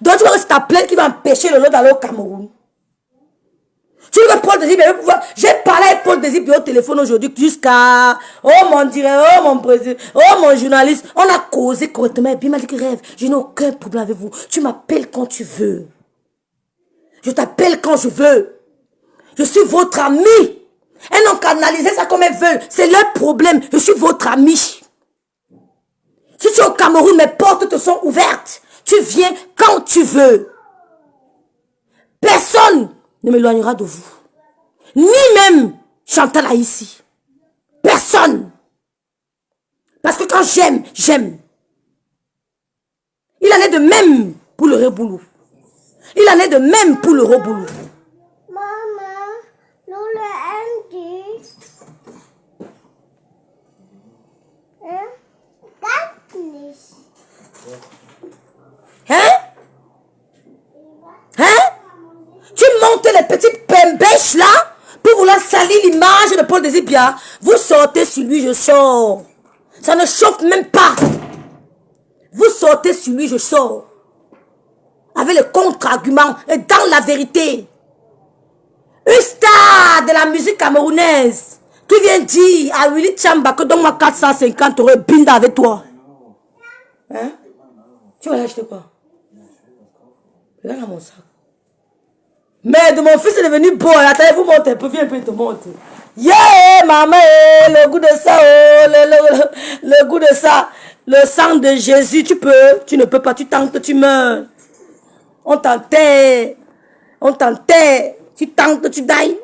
Donc tu vois que c'est ta plainte qui va empêcher Lolo d'aller au Cameroun. Tu dis que Paul Désibia, j'ai parlé avec Paul Désibia au téléphone aujourd'hui jusqu'à, oh mon directeur, oh mon président, oh mon journaliste. On a causé correctement et puis il m'a dit que rêve, je n'ai aucun problème avec vous. Tu m'appelles quand tu veux. Je t'appelle quand je veux. Je suis votre ami. Elles n'ont qu'à analyser ça comme elles veulent. C'est leur problème. Je suis votre ami. Si tu es au Cameroun, mes portes te sont ouvertes. Tu viens quand tu veux. Personne ne m'éloignera de vous. Ni même Chantal a ici. Personne. Parce que quand j'aime, j'aime. Il en est de même pour le Reboulou. Il en est de même pour le Reboulou. Maman, nous le aime. Hein? Hein? Hein? Tu montes les petites pembèches là pour vouloir salir l'image de Paul Désibia. Vous sortez sur lui, je sors. Ça ne chauffe même pas. Vous sortez sur lui, je sors. Avec le contre-argument et dans la vérité. Une star de la musique camerounaise qui vient dire à Willy Chamba que donne-moi 450 € binda avec toi. Hein? Tu vas l'acheter quoi? Regarde mon sac. Mais de mon fils est devenu beau. Attendez, vous montez un peu. Viens un peu, te montre. Yeah, maman, le goût de ça, le de ça, le sang de Jésus, tu ne peux pas, tu tentes, tu meurs. On t'enterre. On t'enterre. Tu tentes, tu dailles.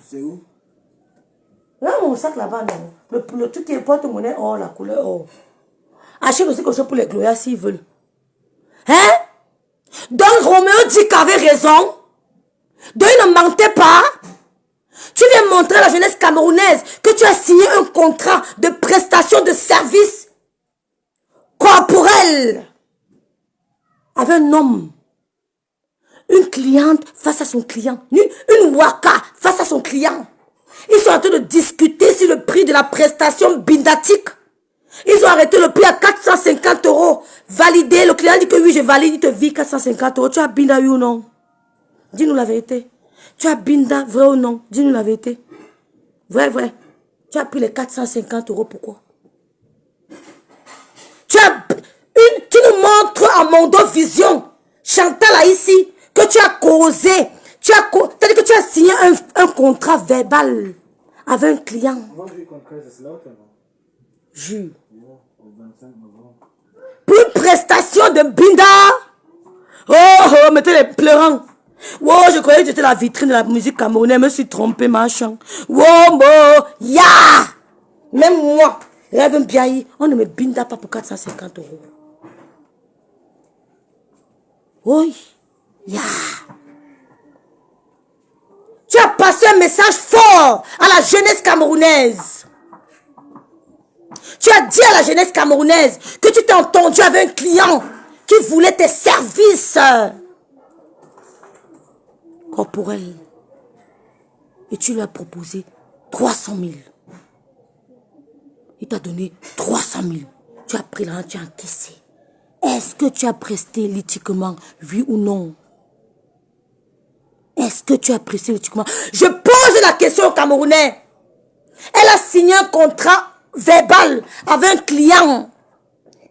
C'est où? Là, mon sac là-bas, non. Le truc qui est porte-monnaie, oh, la couleur, oh. Achète aussi quelque chose pour les gloires s'ils veulent. Hein? Donc, Roméo dit qu'avait raison. Donc, il ne mentait pas. Tu viens montrer à la jeunesse camerounaise que tu as signé un contrat de prestation de service corporel avec un homme. Une cliente face à son client. Une waka face à son client. Ils sont en train de discuter sur le prix de la prestation bindatique. Ils ont arrêté le prix à 450 €. Validé. Le client dit que oui, je valide. Il te vit 450 €. Tu as binda, oui ou non? Dis-nous la vérité. Tu as binda, vrai ou non? Dis-nous la vérité. Vrai, vrai. Tu as pris les 450 €. Pourquoi? Tu nous montres à Mondo Vision, Chantal là ici, que tu as causé. C'est-à-dire que tu as signé un contrat verbal avec un client. Jure. Pour une prestation de binda. Oh, mettez les pleurants. Oh, je croyais que j'étais la vitrine de la musique camerounaise. Je me suis trompé, machin. Oh, ya. Même moi, rêve bien, on ne me binda pas pour 450 €. Oui, ya. Tu as passé un message fort à la jeunesse camerounaise. Tu as dit à la jeunesse camerounaise que tu t'es entendu avec un client qui voulait tes services corporels. Et tu lui as proposé 300 000. Il t'a donné 300 000. Tu as pris l'argent, tu as encaissé. Est-ce que tu as presté l'éthiquement, oui ou non? Est-ce que tu as presté l'éthiquement? Je pose la question au Camerounais. Elle a signé un contrat verbal avec un client.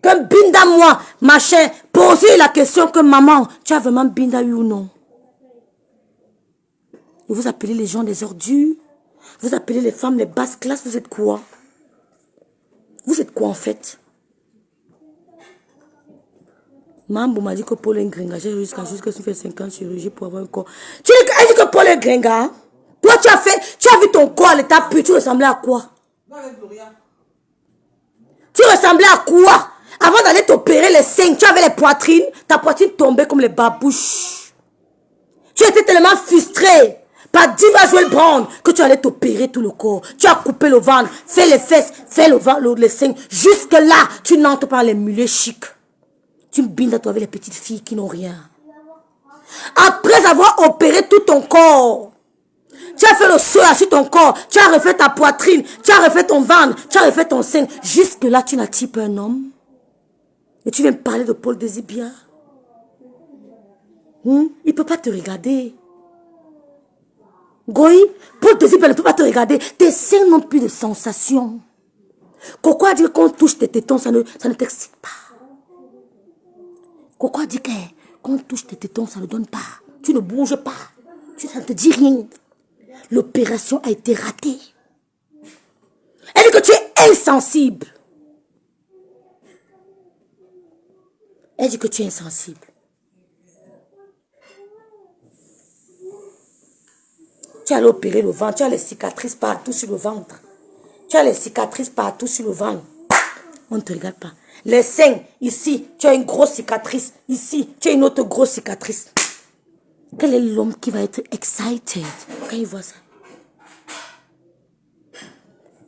Que binda moi, machin. Posez la question que maman, tu as vraiment binda oui ou non? Et vous appelez les gens des ordures. Vous appelez les femmes les basses classes. Vous êtes quoi? Vous êtes quoi en fait? Mambo m'a dit que Paul est gringa. J'ai jusqu'à ce que tu fais 50 chirurgies pour avoir un corps. Tu dis que Paul est gringa? Toi, tu as vu ton corps à l'état pur. Tu ressemblais à quoi? Tu ressemblais à quoi? Avant d'aller t'opérer les seins, tu avais les poitrines. Ta poitrine tombait comme les babouches. Tu étais tellement frustré par Diva Joel Brown que tu allais t'opérer tout le corps. Tu as coupé le ventre, fait les fesses, fait le ventre, les seins. Jusque là, tu n'entres pas les mulets chics. Tu me bindes à toi avec les petites filles qui n'ont rien. Après avoir opéré tout ton corps, tu as fait le soin sur ton corps, tu as refait ta poitrine, tu as refait ton ventre, tu as refait ton sein. Jusque là, tu n'attires pas un homme. Et tu viens me parler de Paul Désibia. Il ne peut pas te regarder. Goy, Paul Désibia ne peut pas te regarder. Tes seins n'ont plus de sensation. Pourquoi dire qu'on touche tes tétons, ça ne t'excite pas? Pourquoi dire qu'on touche tes tétons, ça ne donne pas? Tu ne bouges pas. Ça ne te dit rien. L'opération a été ratée. Elle dit que tu es insensible. Elle dit que tu es insensible. Tu as opéré le ventre, tu as les cicatrices partout sur le ventre. Tu as les cicatrices partout sur le ventre. On ne te regarde pas. Les seins, ici, tu as une grosse cicatrice. Ici, tu as une autre grosse cicatrice. Quel est l'homme qui va être excited quand il voit ça?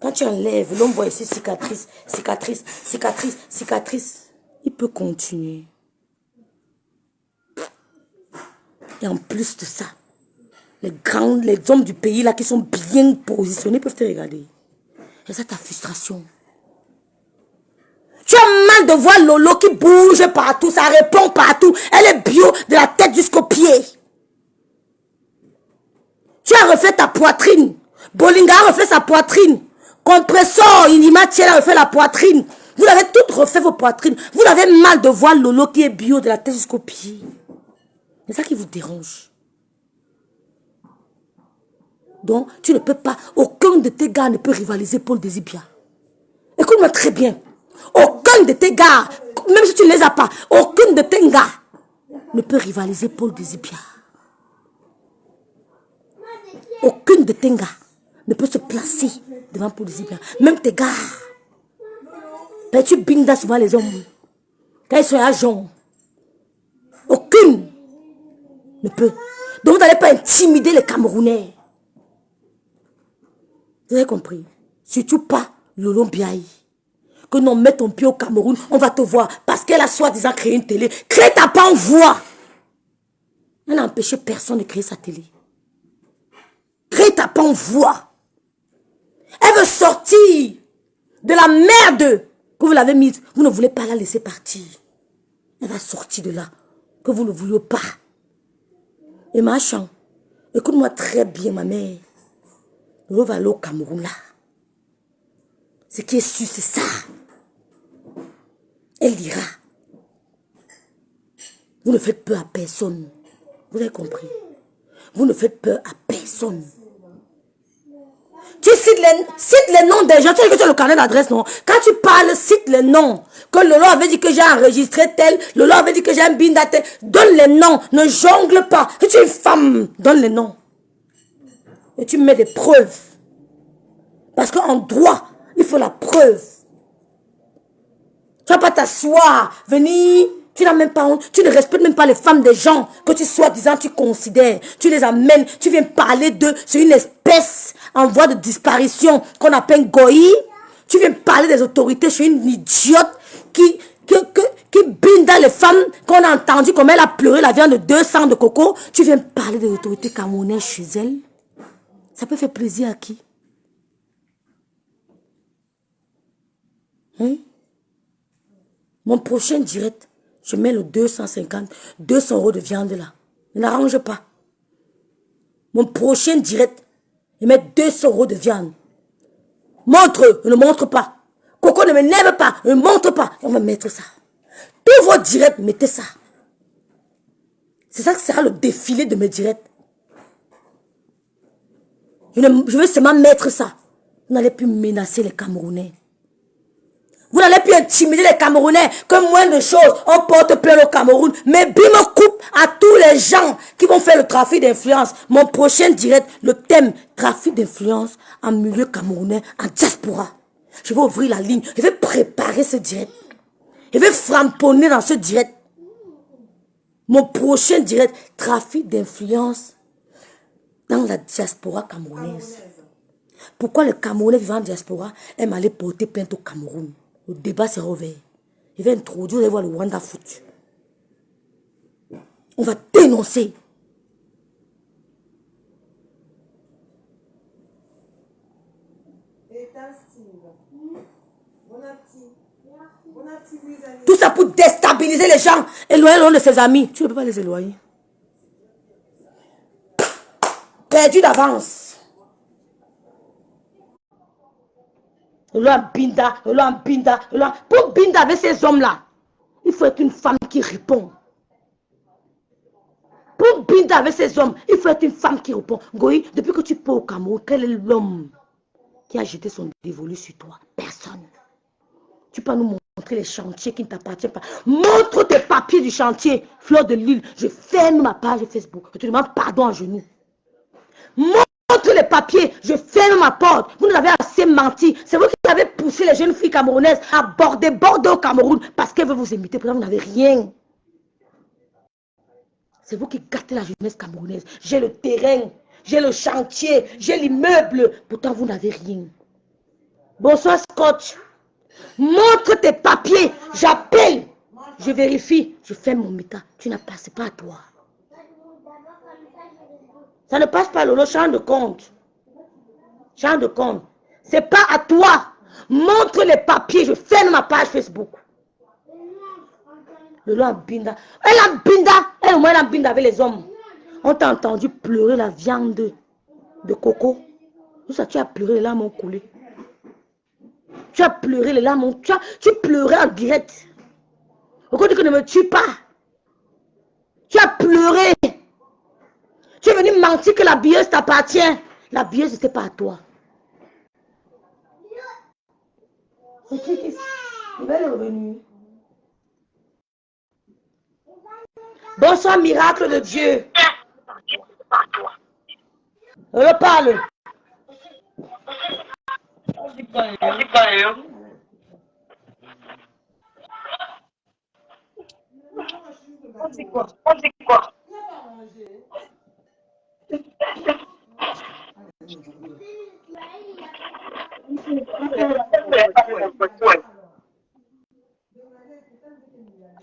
Quand tu enlèves, l'homme voit ici cicatrice, cicatrice, cicatrice, cicatrice. Il peut continuer. Et en plus de ça, les hommes du pays là qui sont bien positionnés peuvent te regarder. Et ça, ta frustration. Tu as mal de voir Lolo qui bouge partout, ça répond partout. Elle est bio de la tête jusqu'au pied. Tu as refait ta poitrine. Bolinga a refait sa poitrine. Compressor, Inimatiel a refait la poitrine. Vous avez toutes refait vos poitrines. Vous avez mal de voir Lolo qui est bio de la tête jusqu'au pied. C'est ça qui vous dérange. Donc, tu ne peux pas, aucun de tes gars ne peut rivaliser Paul Désibia. Écoute-moi. Écoute-moi très bien. Aucun de tes gars, même si tu ne les as pas, aucun de tes gars ne peut rivaliser Paul Désibia. Aucune de tes gars ne peut se placer devant Paul Désibia. Même tes gars. Ben, tu bindas souvent les hommes. Quand ils sont agents. Aucune ne peut. Donc vous n'allez pas intimider les Camerounais. Vous avez compris? Surtout pas Lolo Biaï. Que non, mets ton pied au Cameroun, on va te voir. Parce qu'elle a soi-disant créé une télé. Crée ta pas en voix. Elle n'a empêché personne de créer sa télé. Crée ta pas en voix. Elle veut sortir de la merde que vous l'avez mise. Vous ne voulez pas la laisser partir. Elle va sortir de là. Que vous ne vouliez pas. Et machin, écoute-moi très bien, ma mère. On va aller au Cameroun là. Ce qui est sûr, c'est ça. Elle dira. Vous ne faites peur à personne. Vous avez compris? Vous ne faites peur à personne. Tu cites les noms des gens. Tu sais que tu as le carnet d'adresse, non? Quand tu parles, cite les noms. Que Lolo avait dit que j'ai enregistré tel. Lolo avait dit que j'ai un binda tel. Donne les noms. Ne jongle pas. Si tu es une femme, donne les noms. Et tu mets des preuves. Parce qu'en droit, il faut la preuve. Tu ne vas pas t'asseoir, venir, tu n'as même pas honte, tu ne respectes même pas les femmes des gens que tu soi-disant tu considères. Tu les amènes, tu viens parler d'eux, c'est une espèce en voie de disparition qu'on appelle Goï. Tu viens parler des autorités, je suis une idiote qui binda les femmes qu'on a entendu comme elle a pleuré la viande de 200 de coco. Tu viens parler des autorités camerounaises chez elle. Ça peut faire plaisir à qui? Mon prochain direct, je mets le 250, 200 € de viande là. Ne l'arrange pas. Mon prochain direct, je mets 200 € de viande. Montre, ne montre pas. Coco ne m'énerve pas, ne montre pas. On va mettre ça. Tous vos directs, mettez ça. C'est ça que sera le défilé de mes directs. Je veux seulement mettre ça. Vous n'allez plus menacer les Camerounais. Vous n'allez plus intimider les Camerounais. Que moins de choses, on porte plainte au Cameroun. Mais bim coupe à tous les gens qui vont faire le trafic d'influence. Mon prochain direct, le thème, trafic d'influence en milieu camerounais, en diaspora. Je vais ouvrir la ligne. Je vais préparer ce direct. Je vais framponner dans ce direct. Mon prochain direct, trafic d'influence dans la diaspora camerounaise. Pourquoi le Camerounais vivant en diaspora aime aller porter plainte au Cameroun? Le débat s'est rouvert. Il va introduire, vous allez voir le Rwanda foot. On va dénoncer. Tout ça pour déstabiliser les gens. Éloigner l'un de ses amis. Tu ne peux pas les éloigner. Perdu d'avance. Binda. Pour Binda avec ces hommes-là, il faut être une femme qui répond. Pour Binda avec ces hommes, il faut être une femme qui répond. Goï, depuis que tu peux au Cameroun, quel est l'homme qui a jeté son dévolu sur toi? Personne. Tu peux nous montrer les chantiers qui ne t'appartiennent pas. Montre tes papiers du chantier. Fleur de Lille, je ferme ma page Facebook. Je te demande pardon à genoux. Montre les papiers, je ferme ma porte. Vous nous avez assez menti. C'est vous qui avez poussé les jeunes filles camerounaises à border Bordeaux au Cameroun parce qu'elles veulent vous imiter. Pourtant, vous n'avez rien. C'est vous qui gâtez la jeunesse camerounaise. J'ai le terrain, j'ai le chantier, j'ai l'immeuble. Pourtant, vous n'avez rien. Bonsoir, Scotch. Montre tes papiers. J'appelle. Je vérifie. Je fais mon méta. Tu n'as pas, c'est pas à toi. Ça ne passe pas, Lolo, champ de compte. Champ de compte. C'est pas à toi. Montre les papiers. Je ferme ma page Facebook. Lolo a binda. Elle a binda. Elle, au moins, elle a binda avec les hommes. On t'a entendu pleurer la viande de coco. Tout ça, tu as pleuré, les larmes ont coulé. Tu as pleuré, les larmes ont... Tu pleurais en direct. Pourquoi tu ne me tues pas? Tu as pleuré. Tu es venu mentir que la billeuse t'appartient. La billeuse n'était pas à toi. C'est qui? Nouvelle est revenue. Bonsoir, miracle de Dieu. Reparle. C'est quoi? Il n'y a pas à manger.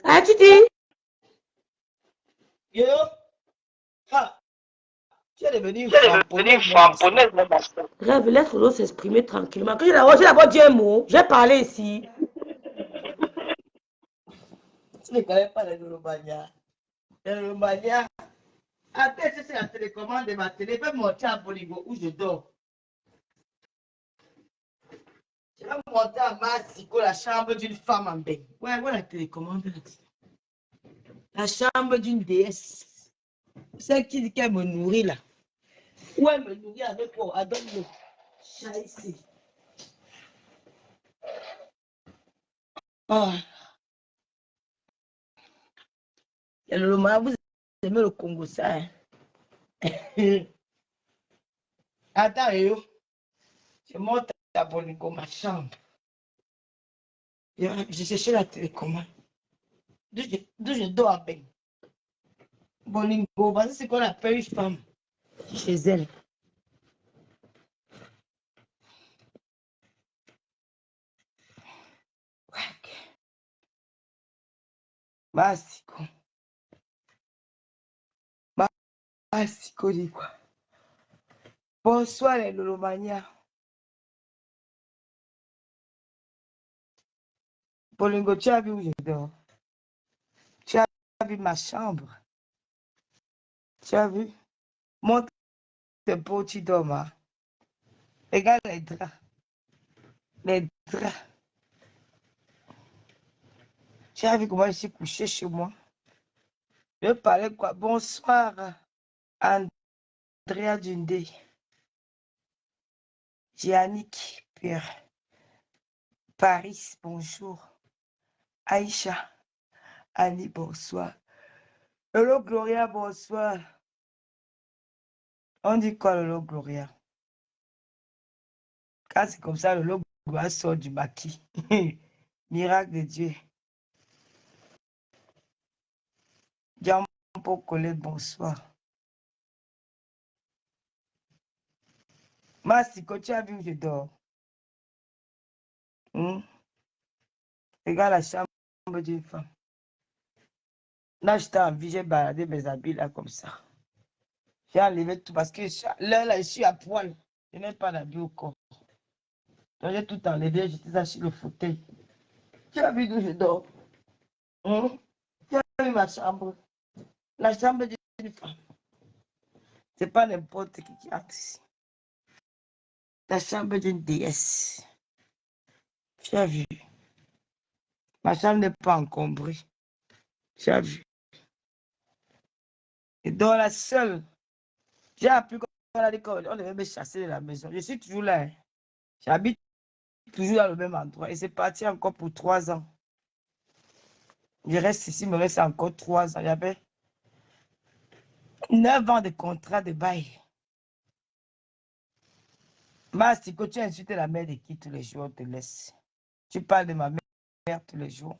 Ah, tu dis? Yo, ah, tu es devenu famponnaise. Rêve, laisse l'autre s'exprimer tranquillement. Quand j'ai d'abord dit un mot, j'ai parlé ici. Tu ne connais pas les Loromania. Les Loromania. Attends, c'est la télécommande de ma télé. Fais monter à Bolingo où je dors. Je vais monter à Massiko, la chambre d'une femme en bain. Ouais, la télécommande là. La chambre d'une déesse. Celle qui dit qu'elle me nourrit là. Où elle me nourrit avec quoi? Elle donne le chat ici. Oh. Et le Loromania, vous aimez le Congo, ça, hein? Attends, yo. Je monte à Bolingo, ma chambre. J'ai cherché la télécommande. D'où je dors en bain. Bolingo, c'est ce qu'on appelle une femme chez elle. Massiko. Massiko, dit quoi? Bonsoir les Lolomania. Bolingo, tu as vu où je dors? Tu as vu ma chambre? Tu as vu? Monte tes beau, tu dors, hein? Regarde les draps. Les draps. Tu as vu comment je suis couché chez moi? Je parlais quoi? Bonsoir, Andrea Dundé. Yannick, Pierre. Paris, bonjour. Aïcha. Annie, bonsoir. Hello, Gloria, bonsoir. On dit quoi, Lolo Gloria? Quand c'est comme ça, Lolo Gloria sort du maquis. Miracle de Dieu. Diamant pour coller, bonsoir. Massiko, tu as vu où je dors? Regarde la chambre d'une femme. Là, j'étais en vie, j'ai baladé mes habits là comme ça. J'ai enlevé tout parce que là, je suis à poil. Je n'ai pas d'habits au corps. Donc, j'ai tout enlevé, j'étais ça sur le fauteuil. Tu as vu d'où je dors? Tu as vu ma chambre? La chambre d'une femme. C'est pas n'importe qui entre ici. La chambre d'une déesse. Tu as vu? Ma chambre n'est pas encombrée. Tu as vu? Et dans la seule, j'ai appris qu'on a dit qu'on devait me chasser de la maison. Je suis toujours là. Hein. J'habite toujours dans le même endroit. Et c'est parti encore pour 3 ans. Je reste ici, il me reste encore 3 ans. J'avais 9 ans de contrat de bail. Mastico, tu as insulté la mère de qui tous les jours, on te laisse. Tu parles de ma mère tous les jours.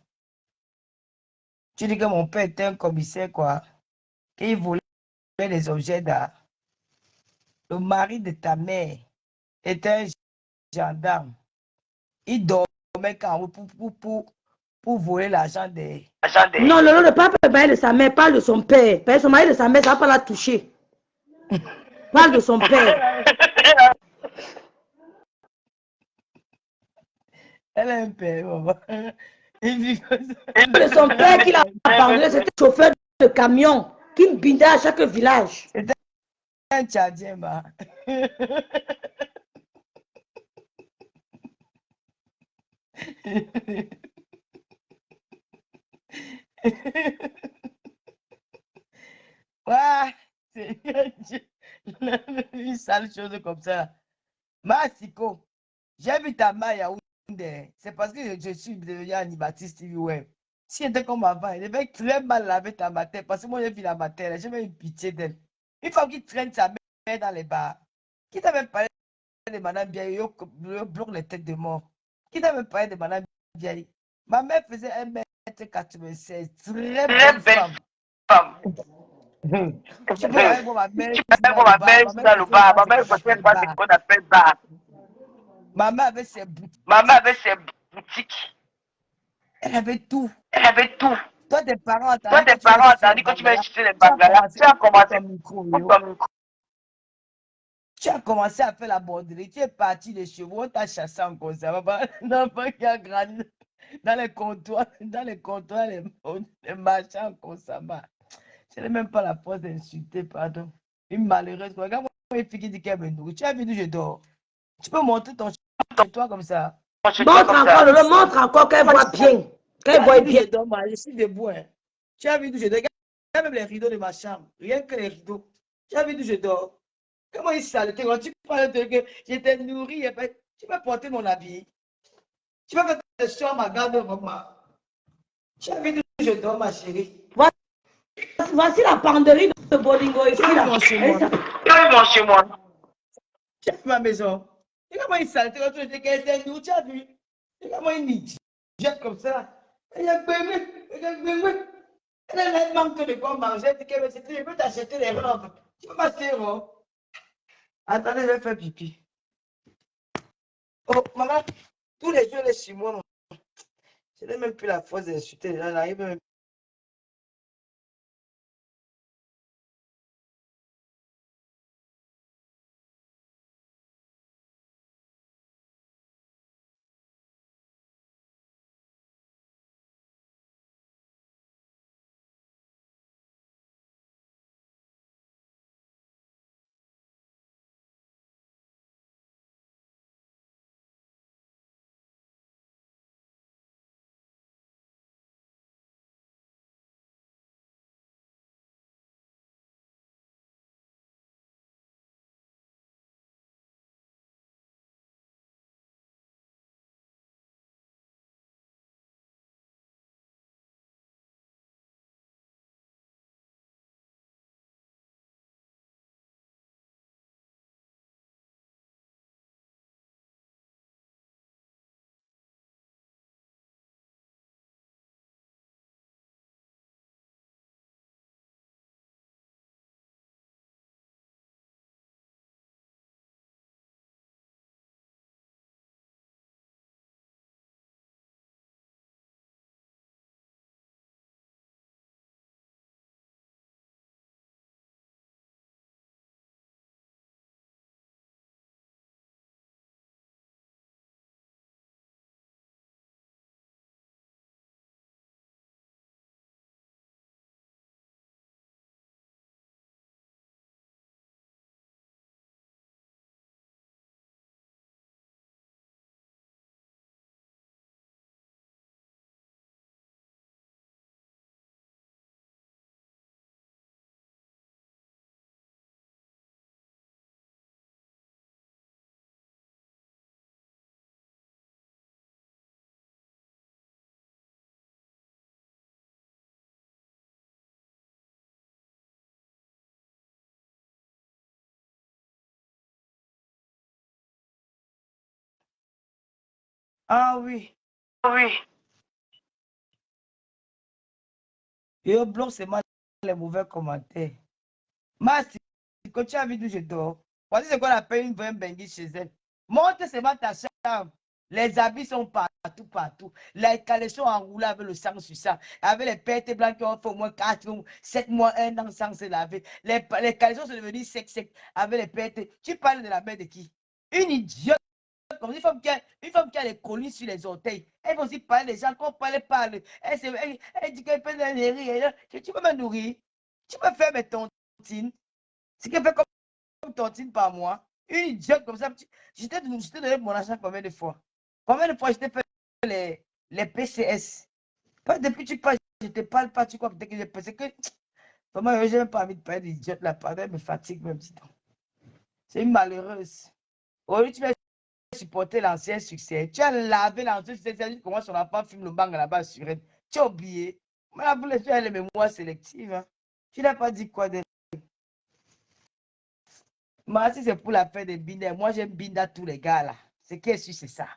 Tu dis que mon père était un commissaire, quoi. Qu'il volait les objets d'art. Le mari de ta mère était un gendarme. Il dormait quand pour voler l'argent des... Non, Lolo ne parle pas de sa mère, parle de son père. Parce que son mari de sa mère, ça va pas la toucher. Parle de son père. Elle a un père, maman. De son père qui l'a abandonné, c'était chauffeur de camion qui bindait à chaque village. C'était un Tchadien, ma. Ouais, c'est une sale chose comme ça. Massiko, j'ai vu ta main à Yaoundé. monde. C'est parce que je suis devenu animatrice TV web. Si j'étais comme avant, elle devait très mal laver ta matin. Parce que moi, j'ai vu la matin, j'ai même une pitié d'elle. Une femme qui traîne sa mère dans les bars. Qui t'a même parlé de Madame Biaye, bloque les têtes de mort. Qui t'a même parlé de Madame Biaye? Ma mère faisait 1m96. Très belle femme. Tu peux aller voir ma mère ici dans le bar. Ma mère ne faisait pas ce qu'on appelle bar. Ma mère avait ses boutiques. Elle avait tout. Toi, tes parents ont dit que tu vas chercher les bangala. Tu as commencé pour ton micro. Tu as commencé à faire la borderie. Tu es parti de chevaux. On t'a chassé en conserve. L'enfant qui a grandi dans les comptoirs, les marchands en conserve. Je n'ai même pas la force d'insulter, pardon. Une malheureuse. Regarde-moi une fille qui dit qu'elle me nourrit. Tu as vu d'où je dors? Tu peux montrer ton chez toi comme ça. Montre encore qu'elle voit bien. Qu'elle voit bien. Je suis debout. Hein. Tu as vu d'où je dors? Regarde même les rideaux de ma chambre. Rien que les rideaux. Tu as vu d'où je dors? Comment il s'est quand tu parles de que j'étais nourri, tu peux porter mon habit. Tu peux faire des choses à ma garde-robe. Tu as vu d'où je dors, ma chérie? Voici la penderie de Bolingo ici. Tu as vu mon chez moi? Tu as vu ma maison? Regarde comment il s'est quand tu étais nourri. Tu as vu? Regarde moi une idiote comme ça. Elle a bébé. Elle manque de quoi manger. Je peux t'acheter les robes. Tu peux m'acheter, non? Attendez, je vais faire pipi. Oh, maman, tous les jours, elle est chez moi. Je n'ai même plus la force d'insulter. Elle n'arrive même. Ah oui. Je bloque seulement les mauvais commentaires. Merci. Quand tu as vu d'où je dors, voici ce qu'on appelle une vraie bengue chez elle. Monte seulement ta chambre. Les habits sont partout. Les caleçons enroulés avec le sang sur ça. Avec les pertes blanches qui ont fait au moins 4 ou 7 mois, 1 an sans se laver. Les caleçons sont devenus secs avec les pertes. Tu parles de la mère de qui? Une idiote. Comme une femme qui a les collines sur les orteils. Elle va aussi parler des gens qu'on parle. Elle dit qu'elle peut me nourrir. Tu peux me nourrir. Tu peux faire mes tontines. Ce qu'elle fait comme tontine par mois. Une idiote comme ça. Je t'ai donné mon argent combien de fois? Combien de fois je t'ai fait les PCS? Depuis que tu parles, je ne te parle pas. Tu crois peut-être que j'ai pensé que. Vraiment, je n'ai même pas envie de parler d'idiote là. Pardon, elle me fatigue même. C'est une malheureuse. Oui, tu vas supporter l'ancien succès. Tu as lavé l'ancien succès. Tu as dit comment son enfant filme le bang là-bas sur elle. Tu as oublié. Mais là, vous laissez faire les mémoires sélectives. Hein. Tu n'as pas dit quoi de... Moi, si c'est pour la fête des bindas, moi j'aime binda tous les gars là. C'est qu'est-ce que c'est ça?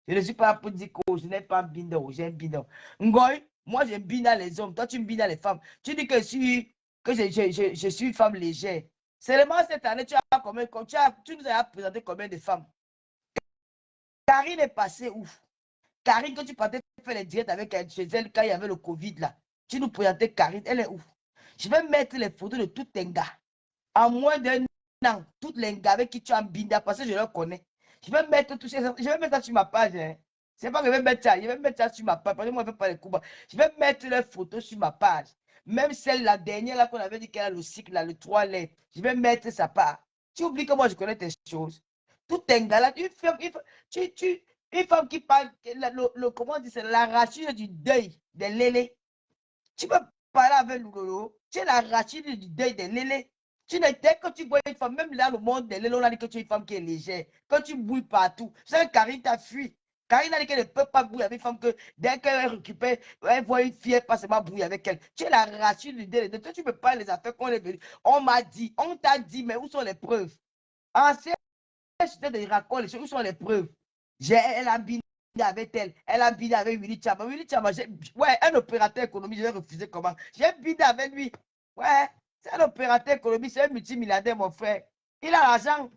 Je ne suis pas pour dire que je n'ai pas binda ou j'aime binda. Ngoy, moi j'aime binda les hommes. Toi, tu me binda les femmes. Tu dis que je suis une femme légère. Seulement cette année, tu nous as présenté combien de femmes? Karine est passée ouf. Karine, quand tu partais faire les directs avec elle, chez elle, quand il y avait le Covid là, tu nous présentais Karine, elle est ouf. Je vais mettre les photos de tous tes gars. En moins d'un an, toutes les gars avec qui tu as un binda, parce que je leur connais. Je vais mettre tout ça, je vais mettre ça sur ma page. Hein. C'est pas que je vais mettre ça, je vais mettre ça sur ma page, parce que moi je ne fais pas les coups. Je vais mettre les photos sur ma page. Même celle, la dernière là qu'on avait dit qu'elle a le cycle, là, le 3 lettres, je vais mettre sa part. Tu oublies que moi je connais tes choses. Tout un gars là, une femme qui parle, comment on dit, c'est l'arrachide du deuil des lélés. Tu peux parler avec Lolo, tu es l'arrachide du deuil des lélés. Dès que tu vois une femme, même là, le monde des lélés, on a dit que tu es une femme qui est légère. Quand tu bouilles partout, c'est que Karine t'a fui. Karine a dit qu'elle ne peut pas bouiller avec une femme que dès qu'elle récupère, elle voit une fille, elle passe pas bouiller avec elle. Tu es l'arrachide du deuil. Toi, tu ne peux pas les affaires qu'on est venu. On m'a dit, on t'a dit, mais où sont les preuves? Ancien, je te raconte les choses, où sont les preuves? Elle a bidé avec elle. Elle a bidé avec Willy Chama. Willy Chama, ouais, un opérateur économique, je vais refuser comment? J'ai bidé avec lui. Ouais, c'est un opérateur économique, c'est un multimilliardaire, mon frère. Il a l'argent.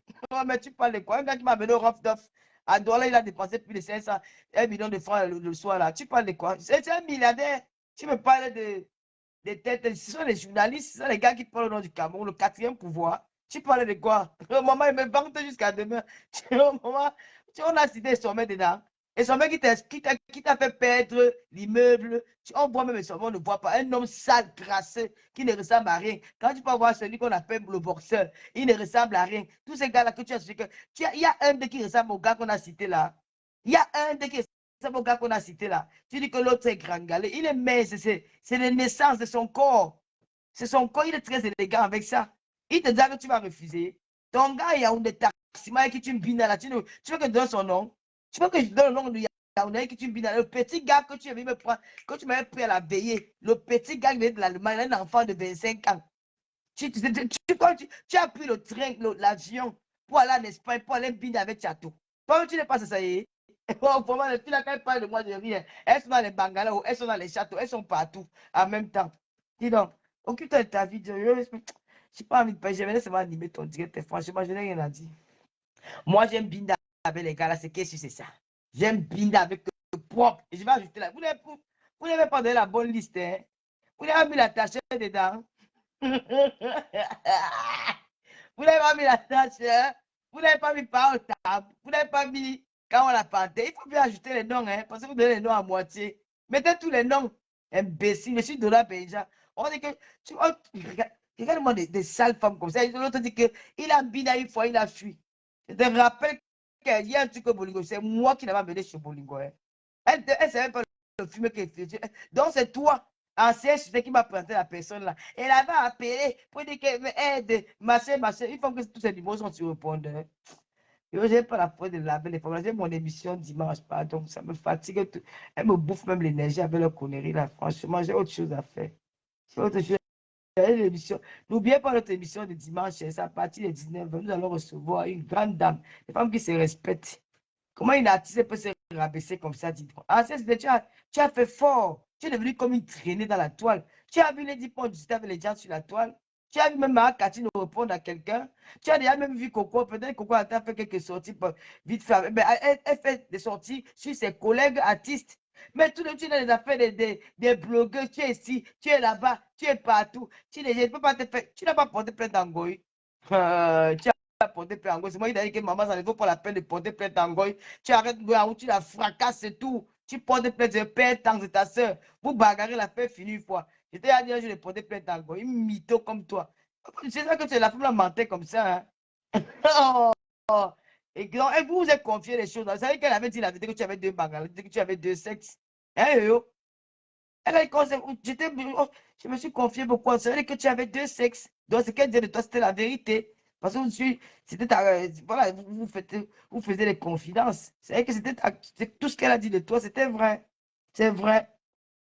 Mais tu parles de quoi? Un gars qui m'a amené au Rof-Doff. À Douala, il a dépensé plus de 500, 1 million de francs le soir là. Tu parles de quoi? C'est un milliardaire. Tu me parles de têtes. Ce sont les journalistes, ce sont les gars qui parlent au nom du Cameroun, le 4e pouvoir. Tu parles de quoi? Maman, il me vante jusqu'à demain. Maman, on a cité Sommet dedans. Et Sommet qui t'a fait perdre l'immeuble. On voit même Sommet, on ne voit pas. Un homme sale, crasseux, qui ne ressemble à rien. Quand tu peux voir celui qu'on appelle le boxeur, il ne ressemble à rien. Tous ces gars-là que tu as cité, il y a un de qui ressemble au gars qu'on a cité là. Il y a un de qui ressemble au gars qu'on a cité là. Tu dis que l'autre est grand galet. Il est mince, c'est la naissance de son corps. C'est son corps, il est très élégant avec ça. Il te dit que tu vas refuser. Ton gars, il y a un de taximans qui tu me bines là. Tu veux que je donne son nom? Tu veux que je donne le nom de Yaoundé qui tu me bines là? Le petit gars que tu avais me prendre, que tu m'avais pris à la veillée. Le petit gars qui vient de l'Allemagne, un enfant de 25 ans. Tu as pris le train, l'avion pour aller en Espagne, pour aller biner avec Chateau. Toi, tu n'es pas ça y est. Oh, vraiment, tu n'as qu'à parler de moi de rien. Elles sont dans les bungalows, elles sont dans les châteaux, elles sont partout en même temps. Dis donc, occupe-toi de ta vie. Je n'ai pas envie de parler. Je vais seulement animer ton direct. Franchement, je n'ai rien à dire. Moi, j'aime binder avec les gars là. C'est qu'est-ce que c'est ça? J'aime binder avec le propre. Et je vais ajouter là. Vous n'avez pas donné la bonne liste. Hein? Vous n'avez pas mis la tâche dedans. Vous n'avez pas mis la tâche. Hein? Vous n'avez pas mis par table. Vous n'avez pas mis quand on l'a planté. Il faut bien ajouter les noms. Hein? Parce que vous donnez les noms à moitié. Mettez tous les noms. Imbécile. Je suis de la déjà. On dit que. Regarde-moi des sales femmes comme ça. L'autre dit qu'il a bidé une fois, il a fui. Je te rappelle qu'il y a un truc au Bolingo. C'est moi qui l'ai amené chez Bolingo. Hein. Elle ne savait pas le fumer qu'elle fait. Donc c'est toi, ancien sujet, qui m'a présenté la personne là. Elle avait appelé pour dire qu'elle m'aide, machin. Une fois que tous ces numéros sont sur répondeur. Je n'ai pas la foi de laver les femmes. J'ai mon émission dimanche, pardon. Ça me fatigue. Tout. Elle me bouffe même l'énergie avec leur connerie là. Franchement, j'ai autre chose à faire. J'ai autre chose. N'oubliez pas notre émission de dimanche, c'est à partir de 19h. Nous allons recevoir une grande dame, des femmes qui se respectent. Comment une artiste peut se rabaisser comme ça, dites-moi? Ah, tu as fait fort. Tu es devenu comme une traînée dans la toile. Tu as vu les 10 points discuter avec les gens sur la toile. Tu as vu même Cathy répondre à quelqu'un. Tu as déjà même vu Coco. Peut-être Coco a fait quelques sorties vite fait. Mais elle fait des sorties sur ses collègues artistes. Mais tout le monde, tu as les affaires des blogueurs, tu es ici, tu es là-bas, tu es partout. Tu n'as pas porté plainte en Goy. Tu as porté plainte en Goy. C'est moi qui ai dit que maman, ça ne vaut pas la peine de porter plainte en Goy. Tu arrêtes de tu la fracasses et tout. Tu portes plainte, je perds temps de ta soeur. Vous bagarrez la paix finie une fois. J'étais à dire, je vais porter plainte en Goy. Une mytho comme toi. C'est ça que tu es la femme la mentait comme ça. Hein? Oh. Et vous vous êtes confié les choses. Vous savez qu'elle avait dit la vérité que tu avais 2 bangales, que tu avais 2 sexes. Hein, yo? Elle a je me suis confié beaucoup. C'est vrai que tu avais 2 sexes. Donc, ce qu'elle disait de toi, c'était la vérité. Parce que c'était voilà, vous faisiez les confidences. C'est vrai que tout ce qu'elle a dit de toi, c'était vrai. C'est vrai.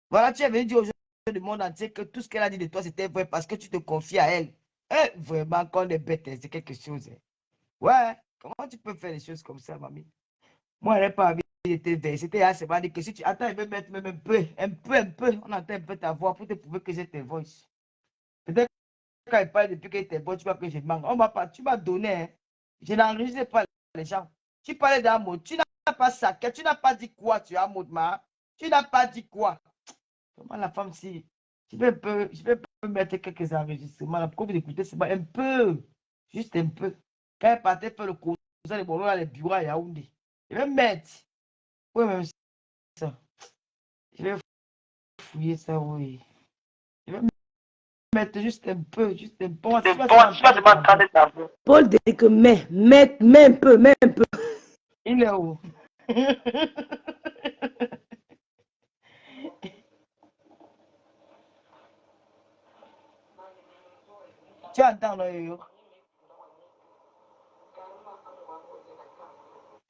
Voilà, tu avais dit aux gens du monde entier que tout ce qu'elle a dit de toi, c'était vrai parce que tu te confies à elle. Eh, vraiment, quand on est bête, c'est quelque chose. Ouais, comment tu peux faire des choses comme ça, mamie? Moi, elle n'a pas envie d'être veillée. C'était assez mal dit que si tu attends, elle veut mettre même un peu, on entend un peu ta voix pour te prouver que j'ai tes voix. Peut-être quand elle parle depuis qu'elle était bonne, tu vois que je manque. Tu m'as donné, hein. Je n'enregistre pas les gens. Tu parlais d'un mot, tu n'as pas saqué, tu n'as pas dit quoi, tu as mot de ma. Tu n'as pas dit quoi. Comment la femme, si je vais un peu mettre quelques enregistrements là, pour que vous écoutez, c'est un peu, juste un peu. Quand elle partait faire le cours, les bolos dans les bureaux à Yaoundé. Je vais mettre, oui, même ça. Je vais fouiller ça, oui. Je vais mettre juste un peu, juste un peu. C'est bon, tu vas demander ta voix. Paul dit que mets un peu, mets un peu. Il est où? Tu entends, non,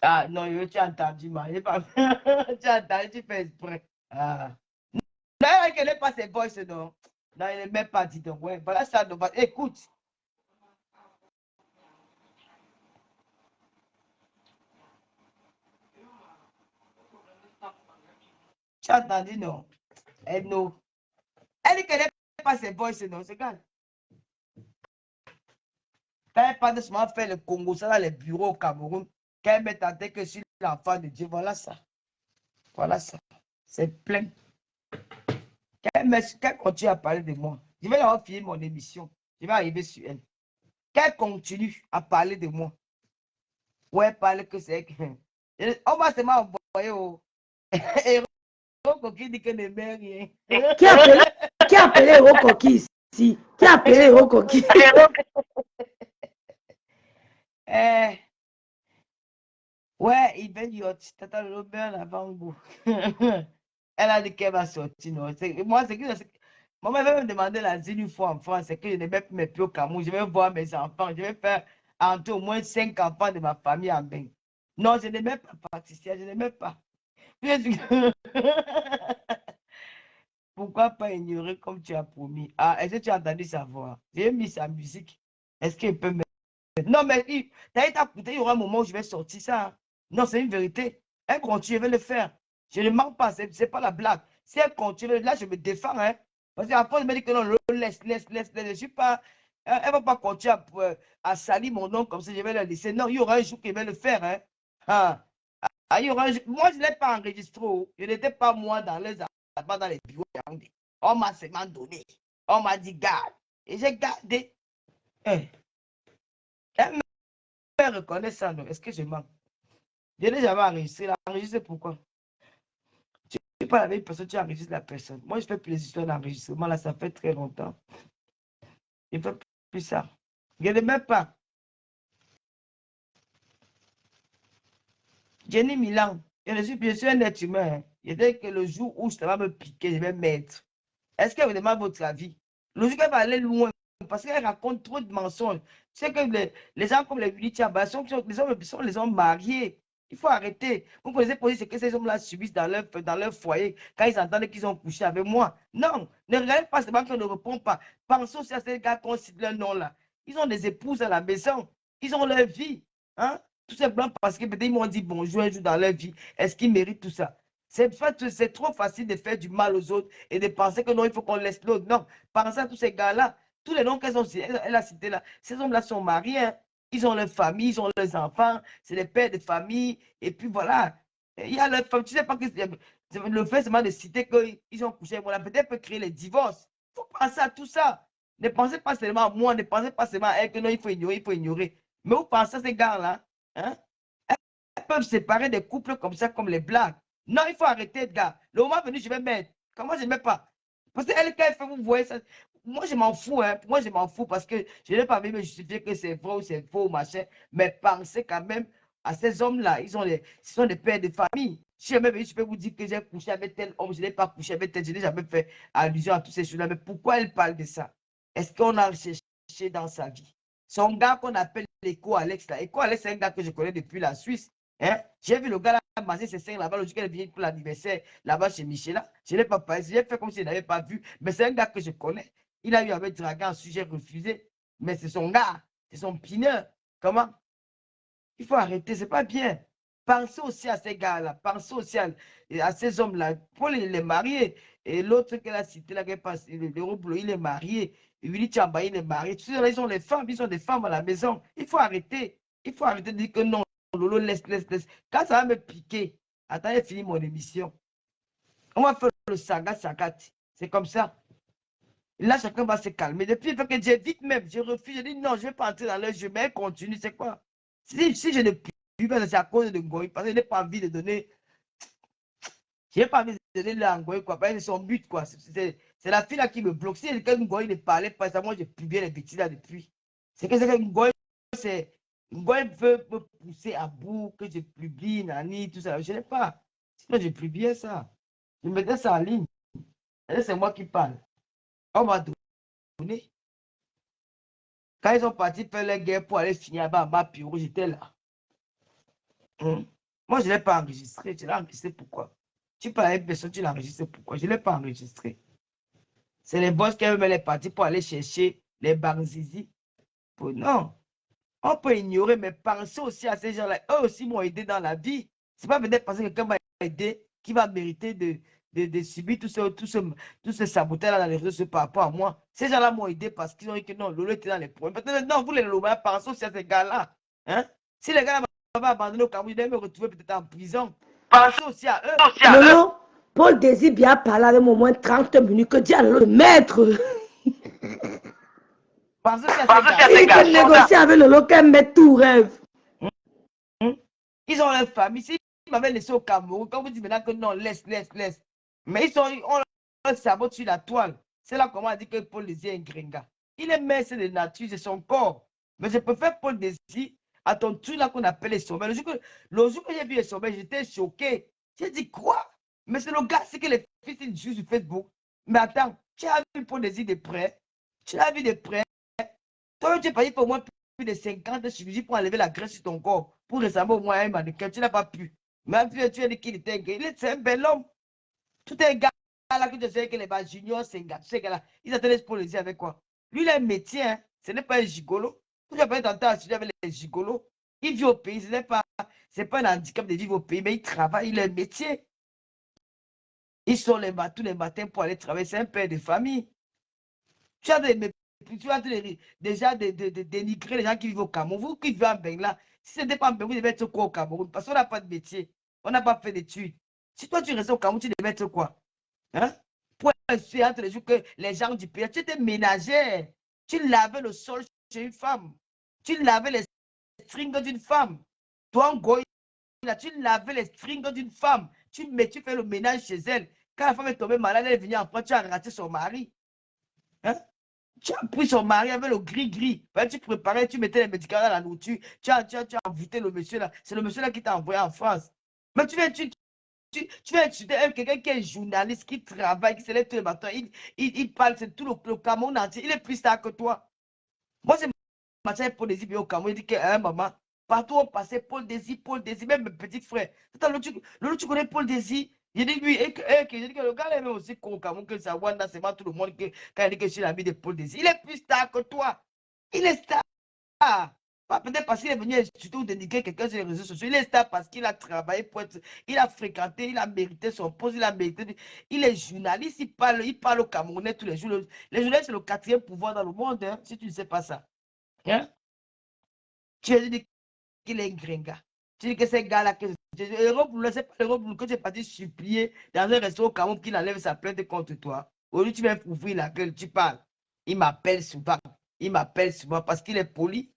ah, non, tu as entendu, ma. Tu as entendu, tu fais exprès. Ah. Non, elle n'est pas ses voices, non. Non, il n'est même pas dit, donc, ouais. Voilà ça, donc, écoute. Tu as entendu, non? Elle, non. Elle dit qu'elle n'est pas ses voices, non, c'est grave. Quand elle parle de ce moment, faire le Congo, ça dans les bureaux au Cameroun, quand elle met en tête que je suis l'enfant de Dieu, voilà ça. Voilà ça. C'est plein. Quand elle continue à parler de moi, je vais leur filer mon émission. Je vais arriver sur elle. Quand elle continue à parler de moi, ouais, elle parle que c'est que. On va seulement envoyer au. Et Coquille dit que ne met rien. Qui a appelé Héros Coquille ici? Qui a appelé Héros Coquille? Ouais, il va dire, tata le bien avant vous. Elle a dit qu'elle va sortir. Non? Moi, c'est que. Maman va me demander l'asile une fois en France, c'est que je ne vais plus mes pieds au Cameroun. Je vais voir mes enfants. Je vais faire entrer au moins 5 enfants de ma famille en bain. Non, je ne vais pas participer. Je ne vais pas. Pourquoi pas ignorer comme tu as promis? Ah, est-ce que tu as entendu sa voix? J'ai mis sa musique. Est-ce qu'il peut mettre? Non, mais il y aura un moment où je vais sortir ça. Hein. Non, c'est une vérité. Elle continue, je vais le faire. Je ne mens pas, ce n'est pas la blague. Si elle continue, là, je me défends. Hein. Parce qu'après, je me dis que non, laisse. Je ne suis pas. Elle ne va pas continuer à salir mon nom comme ça, je vais la laisser. Non, il y aura un jour qu'elle va le faire. Hein. Ah. Ah, moi, je ne l'ai pas enregistré. Je n'étais pas moi dans les bureaux. On m'a seulement donné. On m'a dit, garde. Et j'ai gardé. Hey. Elle me reconnaît ça, non? Est-ce que je mens? Je n'ai jamais enregistré. Enregistré pourquoi? Tu n'es pas la même personne, tu enregistres la personne. Moi, je fais plus les histoires d'enregistrement. Là, ça fait très longtemps. Je ne fais plus ça. Je ne même pas. Jenny Milan, je suis un être humain. Hein. Je dis que le jour où ça va me piquer, je vais mettre. Est-ce qu'elle vous demande votre avis? Le jour qu'elle va aller loin, parce qu'elle raconte trop de mensonges. Tu sais que les gens comme les Willy Tchamba sont les hommes mariés. Il faut arrêter. Vous pouvez poser ce que ces hommes-là subissent dans leur foyer quand ils entendent qu'ils ont couché avec moi. Non, ne regardez pas seulement qu'on ne répond pas. Pensons aussi à ces gars qu'on cite leur nom là. Ils ont des épouses à la maison. Ils ont leur vie. Hein? Tout simplement parce que peut-être ils m'ont dit bonjour un jour dans leur vie. Est-ce qu'ils méritent tout ça? C'est trop facile de faire du mal aux autres et de penser que non, il faut qu'on laisse l'autre. Non, pensez à tous ces gars-là. Tous les noms elle a cités là, ces hommes-là sont mariés. Hein. Ils ont leur famille, ils ont leurs enfants, c'est les pères de famille. Et puis voilà, il y a leur femme. Tu sais pas que le fait seulement de citer qu'ils ont couché, voilà, peut-être peut créer les divorces. Il faut penser à tout ça. Ne pensez pas seulement à moi, ne pensez pas seulement à elle que non, il faut ignorer. Mais vous pensez à ces gars-là, hein? Elles peuvent séparer des couples comme ça, comme les blagues. Non, il faut arrêter, gars. Le moment venu, je vais mettre. Comment je ne mets pas? Parce qu'elle, quand elle fait, vous voyez ça. Moi, je m'en fous, hein. Moi, je m'en fous parce que je n'ai pas envie de me justifier que c'est vrai ou c'est faux, machin. Mais pensez quand même à ces hommes-là. Ce sont des pères de famille. Si je peux vous dire que j'ai couché avec tel homme, je n'ai pas couché avec tel, je n'ai jamais fait allusion à toutes ces choses-là. Mais pourquoi elle parle de ça? Est-ce qu'on a cherché dans sa vie? Son gars qu'on appelle Eco Alex, là. Eco Alex, c'est un gars que je connais depuis la Suisse. Hein? J'ai vu le gars là manger ses seins là-bas, le jour qu'elle vient pour l'anniversaire, là-bas chez Michela. Je ne l'ai pas parlé, j'ai fait comme s'il n'avait pas vu. Mais c'est un gars que je connais. Il a eu avec Dragan un sujet refusé. Mais c'est son gars, c'est son pineur. Comment? Il faut arrêter, c'est pas bien. Pensez aussi à ces gars-là, pensez aussi à ces hommes-là. Paul, il est marié. Et l'autre qu'elle a cité, là, le Robulo, il est marié. Willy Tchamba, il est marié. Tous ceux-là, ils ont les femmes, ils ont des femmes à la maison. Il faut arrêter. Il faut arrêter de dire que non, Lolo, laisse. Quand ça va me piquer, attends, j'ai fini mon émission. On va faire le saga. C'est comme ça. Là, chacun va se calmer. Depuis, il faut que j'évite même. Je refuse. Je dis non, je ne vais pas entrer dans leur jeu, mais continue. C'est quoi? Si je ne puis pas, c'est à cause de Ngoï. Parce que je n'ai pas envie de donner. Je n'ai pas envie de donner à Ngoï, quoi. Parce que c'est son but, quoi. C'est la fille là qui me bloque. Si quelqu'un Ngoï ne parlait pas, ça, moi, je publie les bêtises là depuis. C'est que Ngoï, c'est. Ngoï veut me pousser à bout, que je publie, Nani, tout ça. Je n'ai pas. Sinon, je publiais ça. Je mettais ça en ligne. C'est moi qui parle. On m'a donné. Quand ils ont parti faire la guerre pour aller finir à ma bureau, j'étais là. Moi, je ne l'ai pas enregistré. Tu l'as enregistré pourquoi? Tu parles à une personne, tu l'as enregistré pourquoi? Je ne l'ai pas enregistré. C'est les boss qui avaient les partis pour aller chercher les Banzizi. Non. On peut ignorer, mais pensez aussi à ces gens-là. Eux aussi m'ont aidé dans la vie. Ce n'est pas peut-être parce que quelqu'un m'a aidé qui va mériter de subir tout ce sabotage-là dans les réseaux par rapport à moi. Ces gens-là m'ont aidé parce qu'ils ont dit que non, Lolo était dans les problèmes. Peut-être non, vous les Lolo, pensez aussi à ces gars-là. Hein? Si les gars m'avaient abandonné au Cameroun, ils devaient me retrouver peut-être en prison. Pensez aussi à eux. Lolo, Paul Désir bien parler avec moi au moins 30 minutes que Dieu a le maître. Pensez aussi à ces Il gars. peut négocier avec Lolo qu'elle met tout rêve. Ils ont leur famille. S'ils m'avaient laissé au Cameroun, quand vous dites maintenant que non, laisse. Mais on leur cerveau sur la toile. C'est là comment on dit que Paul Désir est un gringa. Il est maître de nature, c'est son corps. Mais je préfère Paul Désir à ton truc là qu'on appelle les sommets. Le jour que j'ai vu les sommets, j'étais choqué. J'ai dit quoi? Mais c'est le gars, c'est que les fils ils jouent sur Facebook. Mais attends, tu as vu Paul Désir de près? Tu l'as vu de près? Toi, tu es payé pour moi plus de 50 chirurgies pour enlever la graisse sur ton corps, pour ressembler au moins à un mannequin. Tu n'as pas pu. Même tu as dit qu'il était gay. C'est un bel homme. Tout un gars là que tu sais que les bas juniors, c'est un gars. Tu sais que là, ils attendent pour les dire avec quoi? Lui, il a un métier. Hein. Ce n'est pas un gigolo. Tu n'as pas tenté à étudier avec les gigolos. Il vit au pays. Ce n'est pas un handicap de vivre au pays, mais il travaille. Il a un métier. Ils sont tous les matins pour aller travailler. C'est un père de famille. Tu as déjà dénigrer les gens qui vivent au Cameroun. Vous qui vivez en Bengla, si ce n'était pas en Bengla, vous devez être quoi au Cameroun? Parce qu'on n'a pas de métier. On n'a pas fait d'études. Si toi, tu restes au Cameroun, tu devais être quoi? Hein? Pour essuyer entre les jours que les gens du pays, tu étais ménagère. Tu lavais le sol chez une femme. Tu lavais les strings d'une femme. Toi, en Goï, tu lavais les strings d'une femme. Tu fais le ménage chez elle. Quand la femme est tombée malade, elle est venue en France, tu as raté son mari. Hein? Tu as pris son mari avec le gris-gris. Tu préparais, tu mettais les médicaments dans la nourriture. Tu as envoûté le monsieur là. C'est le monsieur là qui t'a envoyé en France. Mais tu vas étudier quelqu'un qui est journaliste, qui travaille, qui se lève tous les matins. Il parle, c'est tout le Cameroun entier. Il est plus tard que toi. Moi, c'est matin Paul Désir au Cameroun. Il dit qu'à un moment, partout on passait Paul Désir, même mes petits frères. L'autre, tu connais Paul Désir? J'ai dit lui, j'ai dit que le gars est même aussi con au Cameroun que ça, Wanda, c'est pas tout le monde quand il dit que je suis l'ami de Paul Désir. Il est plus star que toi. Il est star. Peut-être parce qu'il est venu surtout dénigrer quelqu'un sur les réseaux sociaux. Il est star parce qu'il a travaillé pour être. Il a fréquenté, il a mérité son poste, il a mérité. Il est journaliste, il parle au Camerounais tous les jours. Les journalistes, c'est le 4e pouvoir dans le monde, hein, si tu ne sais pas ça. Hein? Tu as dit qu'il est un gringa. Tu dis que ces gars-là, c'est pas l'Europe que tu es parti supplier dans un restaurant au Cameroun qu'il enlève sa plainte contre toi. Aujourd'hui, tu viens ouvrir la gueule, tu parles. Il m'appelle souvent. Parce qu'il est poli.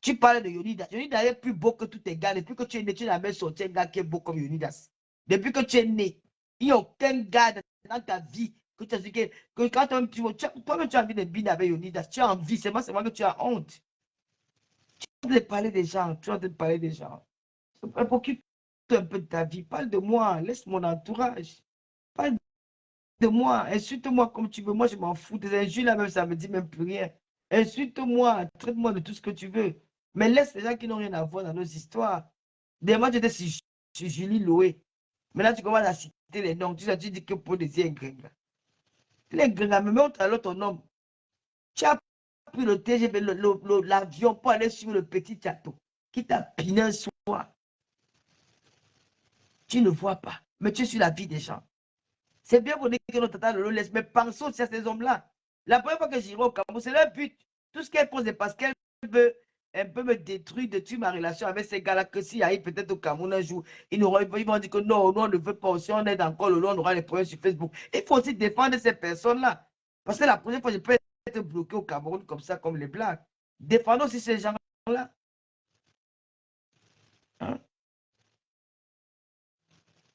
Tu parles de Yonidas. Yonidas est plus beau que tous tes gars. Depuis que tu es né, tu n'as jamais sorti un gars qui est beau comme Yonidas. Depuis que tu es né, il n'y a aucun gars dans ta vie que tu as dit que quand toi-même tu as envie de biner avec Yonidas. Tu as envie, c'est moi que tu as honte. Tu as envie de parler des gens. Occupe-toi un peu de ta vie. Parle de moi. Laisse mon entourage. Parle de moi, insulte-moi comme tu veux. Moi, je m'en fous. Tes injures là même, ça me dit même plus rien. Insulte-moi, traite-moi de tout ce que tu veux. Mais laisse les gens qui n'ont rien à voir dans nos histoires. Des moi, j'étais sur Julie Loé. Maintenant, tu commences à citer les noms. Tu dis que pour des ingrédients. Les ingrédients, mais montre alors ton nom. Tu as pris le TGV, l'avion pour aller sur le petit château qui t'a piné un soir. Tu ne vois pas, mais tu es sur la vie des gens. C'est bien pour dire que notre tata le laisse, mais pensons aussi à ces hommes-là. La première fois que j'irai au Cameroun, c'est leur but. Tout ce qu'elle pose, c'est parce qu'elle veut un peu me détruire ma relation avec ces gars-là, que s'il arrive peut-être au Cameroun un jour, ils vont dire que non, on ne veut pas aussi, on est encore le long, on aura les problèmes sur Facebook. Il faut aussi défendre ces personnes-là. Parce que la prochaine fois, je peux être bloqué au Cameroun comme ça, comme les Blancs. Défendons aussi ces gens-là. Hein?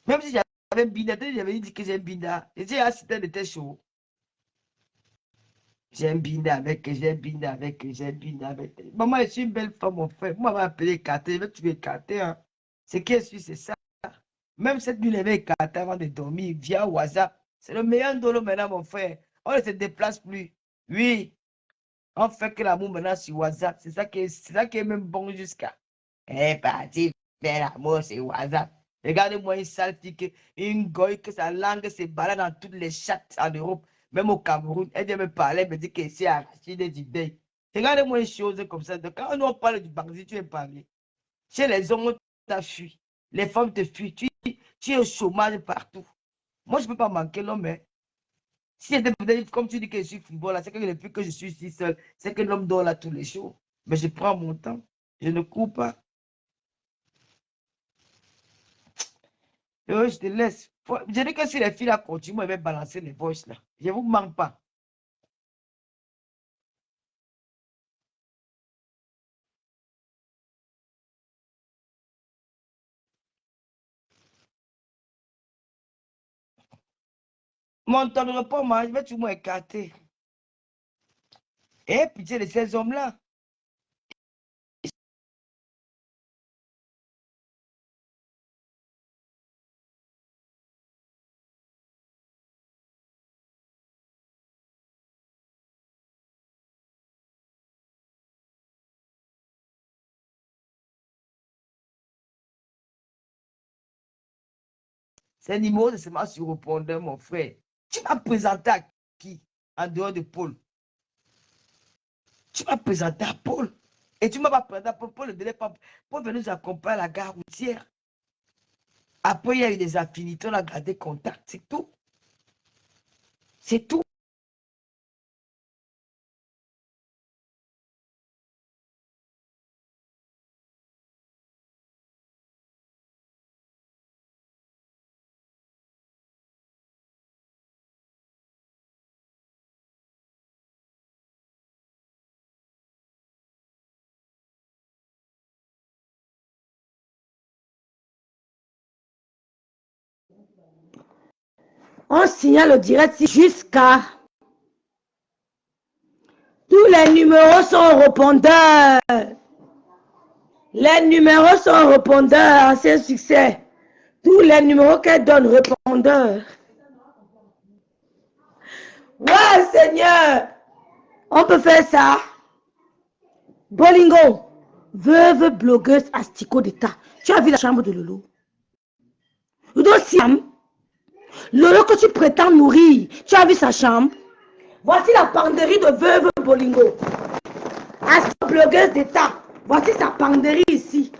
Même si j'avais un binda, j'avais dit que j'ai un binda. Et j'ai assisté à des chaud. J'ai un binda avec, j'ai un binda avec, j'ai un binda avec. Maman, je suis une belle femme, mon frère. Moi, on m'a appelé écarté, je vais tuer écarté. Hein. Ce qui est sûr, c'est ça. Même cette nuit, je vais écarté avant de dormir via WhatsApp. C'est le meilleur dolo maintenant, mon frère. On ne se déplace plus. Oui. On fait que l'amour maintenant sur WhatsApp. C'est ça qui est même bon jusqu'à. Eh, parti, faire l'amour sur WhatsApp. Regardez-moi une sale fille, une goy que sa langue se balade dans toutes les chats en Europe, même au Cameroun. Elle vient me parler, elle me dit qu'elle s'est arrachée des idées. Regardez-moi une chose comme ça. Donc, quand on parle du Bangladesh, tu es parlé. Chez les hommes, on t'a fui. Les femmes te fuient. Tu es au chômage partout. Moi, je ne peux pas manquer l'homme. Hein. Si c'était peut-être comme tu dis que je suis football, c'est que depuis que je suis ici seul, c'est que l'homme dort là tous les jours. Mais je prends mon temps. Je ne cours pas. Je te laisse. Je dis que si les filles là continuent, elles vont balancer les voices là. Je ne vous manque pas. Mon temps ne répond, moi, je vais tout m'écarter. Et pitié de ces hommes-là. Ces numéros de semence sur répondeur, mon frère. Tu m'as présenté à qui en dehors de Paul? Tu m'as présenté à Paul. Et tu ne m'as pas présenté à Paul. Paul ne venait pas. Paul venait nous accompagner à la gare routière. Après, il y a eu des affinités, on a gardé contact. C'est tout. C'est tout. On signale le direct jusqu'à... Tous les numéros sont au répondeur. Les numéros sont au répondeur. C'est un succès. Tous les numéros qu'elle donne répondeur. Ouais, Seigneur. On peut faire ça. Bolingo. Veuve blogueuse astico d'État. Tu as vu la chambre de Lolo? Lolo Siam. Lolo que tu prétends nourrir. Tu as vu sa chambre? Voici la penderie de veuve Bolingo. Astico blogueuse d'État. Voici sa penderie ici.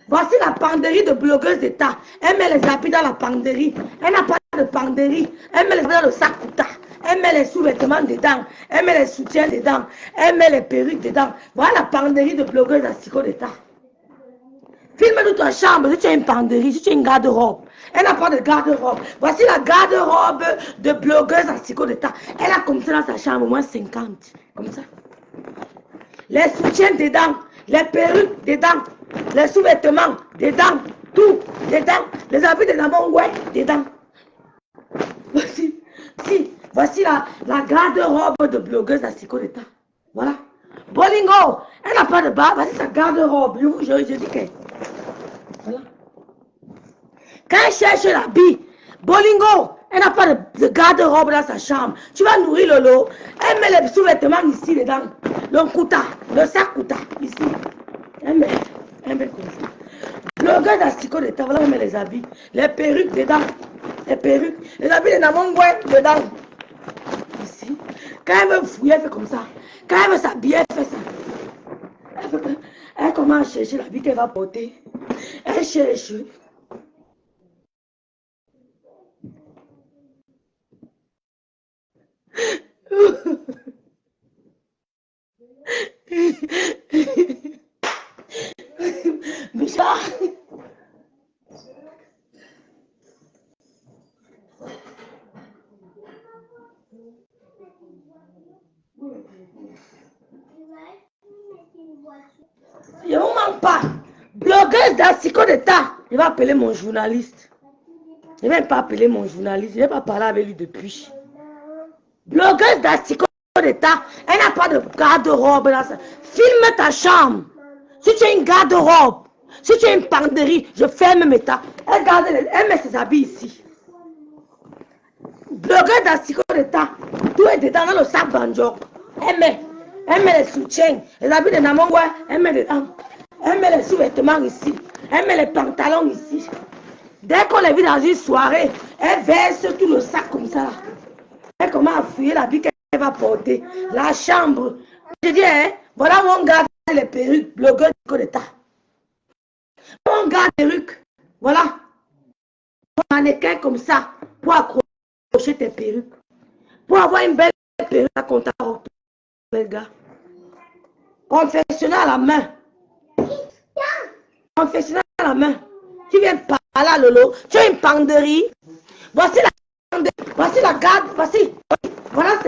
Voici la penderie de blogueuse d'État. Elle met les habits dans la penderie. Elle n'a pas de penderie. Elle met les habits dans le sac Kouta. Elle met les sous-vêtements dedans. Elle met les soutiens dedans. Elle met les perruques dedans. Voilà la penderie de blogueuse astico d'État. Filme-nous ta chambre si tu as une penderie, si tu as une garde-robe. Elle n'a pas de garde-robe. Voici la garde-robe de blogueuse astico d'État. Elle a comme ça dans sa chambre, au moins 50. Comme ça. Les soutiens dedans. Les perruques dedans. Les sous-vêtements dedans. Tout dedans. Les habits de Namongwe dedans. Voici la garde-robe de blogueuse astico d'État. Voilà. Bolingo, elle n'a pas de barbe. Voici sa garde-robe. Je dis que... Voilà. Quand elle cherche l'habit, Bolingo, elle n'a pas de garde-robe dans sa chambre. Tu vas nourrir Lolo. Elle met les sous-vêtements ici dedans. Le kouta, le sac kouta, ici. Elle met comme ça. Le gars d'Asticot de Tavala, elle met les habits. Les perruques dedans. Les perruques. Les habits de Namongwe dedans. Ici. Quand elle veut fouiller, elle fait comme ça. Quand elle veut s'habiller, elle fait ça. Elle commence à chercher l'habit qu'elle va porter. Elle cherche. Bichard. Je ne vous manque pas. Blogueuse d'Asticot d'État. Je vais appeler mon journaliste. Je ne vais pas appeler mon journaliste. Je ne vais pas parler avec lui depuis. Blogueuse d'Asticot d'État. Elle n'a pas de garde-robe dans sa... Filme ta chambre. Si tu as une garde-robe, si tu as une penderie, je ferme mes tas. Elle met ses habits ici. Blogueuse d'Asticot d'État. Tout est dedans dans le sac banjo. Elle met les soutiens, les habits de Namongwe, elle met dedans. Elle met les sous-vêtements ici. Elle met les pantalons ici. Dès qu'on les vit dans une soirée, elle verse tout le sac comme ça. Elle commence à fouiller l'habit qu'elle va porter. La chambre. Je dis, hein, voilà où on garde les perruques, blogueurs du d'État. On garde les perruques. Voilà. Un mannequin comme ça pour accrocher tes perruques. Pour avoir une belle perruque à compter. Bel gars. Confessionnal à la main. Confessionnal à la main. Tu viens par là, Lolo. Tu as une penderie. Voici la garde. Voilà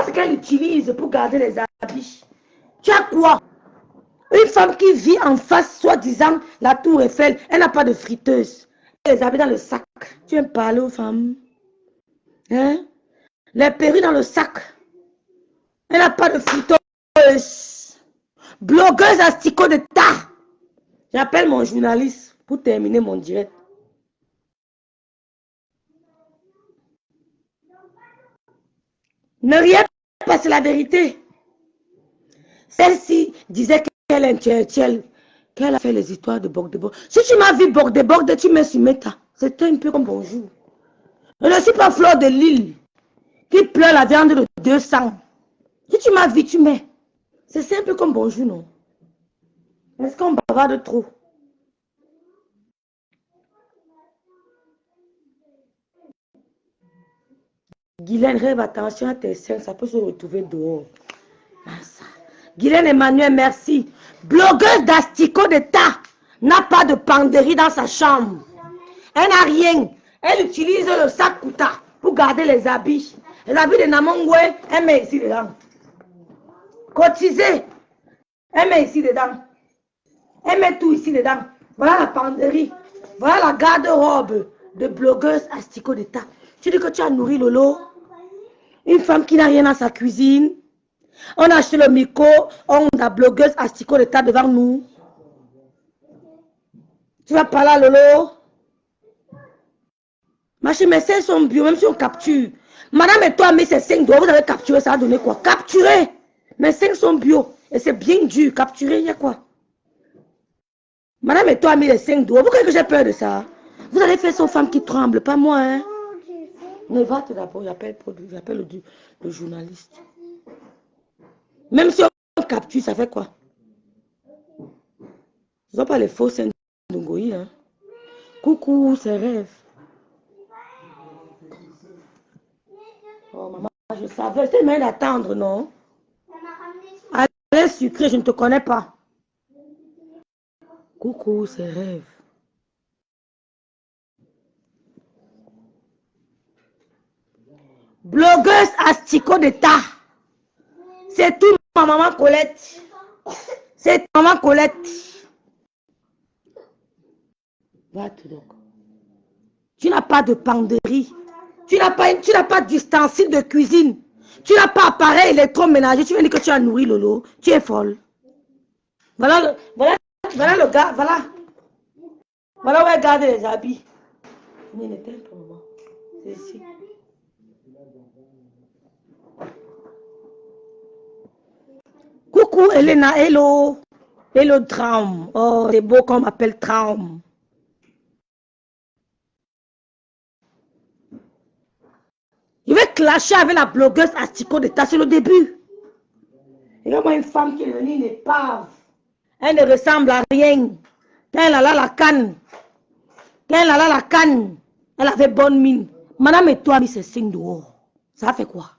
ce qu'elle utilise pour garder les habits. Tu as quoi? Une femme qui vit en face, soi-disant, la tour Eiffel. Elle n'a pas de friteuse. Les habits dans le sac. Tu viens parler aux femmes. Hein? Les perruques dans le sac. Elle n'a pas de friteuse. Blogueuse Asticot d'État. J'appelle mon journaliste pour terminer mon direct. Ne rien pas, c'est la vérité. Celle-ci disait qu'elle est intellectuelle, qu'elle a fait les histoires de Borde-Borde. Si tu m'as vu Borde-Borde, tu me suis Meta. C'était un peu comme bonjour. Je ne suis pas Fleur de Lille qui pleure la viande de 200. Si tu m'as vu, tu mets. C'est un peu comme bonjour, non? Est-ce qu'on bavarde trop? Guylaine, rêve attention à tes seins, ça peut se retrouver dehors. Guylaine Emmanuel, merci. Blogueuse d'Asticot d'État n'a pas de penderie dans sa chambre. Elle n'a rien. Elle utilise le sac Kouta pour garder les habits. Les habits de Namongwe, elle met ici dedans. Cotisé, elle met ici dedans. Elle met tout ici dedans. Voilà la penderie. Voilà la garde-robe de blogueuse Asticot d'État. Tu dis que tu as nourri Lolo. Une femme qui n'a rien dans sa cuisine. On a acheté le micro. On a blogueuse Asticot d'État devant nous. Tu vas parler à Lolo. Ma chérie, mes seins sont bio, même si on capture. Madame et toi a mis ses 5 doigts. Vous avez capturé, ça a donné quoi? Capturer. Mes seins sont bio. Et c'est bien dur. Capturer, il y a quoi? Madame et toi a mis les 5 doigts. Vous croyez que j'ai peur de ça? Vous allez faire son femme qui tremble, pas moi, hein? Mais va tout d'abord, j'appelle le journaliste. Même si on capture, ça fait quoi? Ce ne sont pas les faux seins de Ngoï, hein? Coucou, c'est rêve. Oh maman, je savais, c'était bien d'attendre, non? Allez, sucré, je ne te connais pas. Coucou, c'est rêve. Blogueuse Asticot d'État. C'est tout ma maman Colette. C'est maman Colette. Va-tu donc. Tu n'as pas de penderie. Tu n'as pas d'ustensile de cuisine. Tu n'as pas appareil électroménager. Tu veux dire que tu as nourri Lolo. Tu es folle. Voilà le gars. Voilà où elle garde les habits. Il n'était pas maman. C'est ici. Coucou Elena, hello. Hello Traum. Oh, c'est beau qu'on m'appelle Traum. Je vais clasher avec la blogueuse Astiko d'État, c'est le début. Regarde-moi une femme qui est devenue une épave. Elle ne ressemble à rien. Quand elle a la canne. Quand elle a la canne, elle avait bonne mine. Madame et toi a mis ses signes dehors. Ça a fait quoi?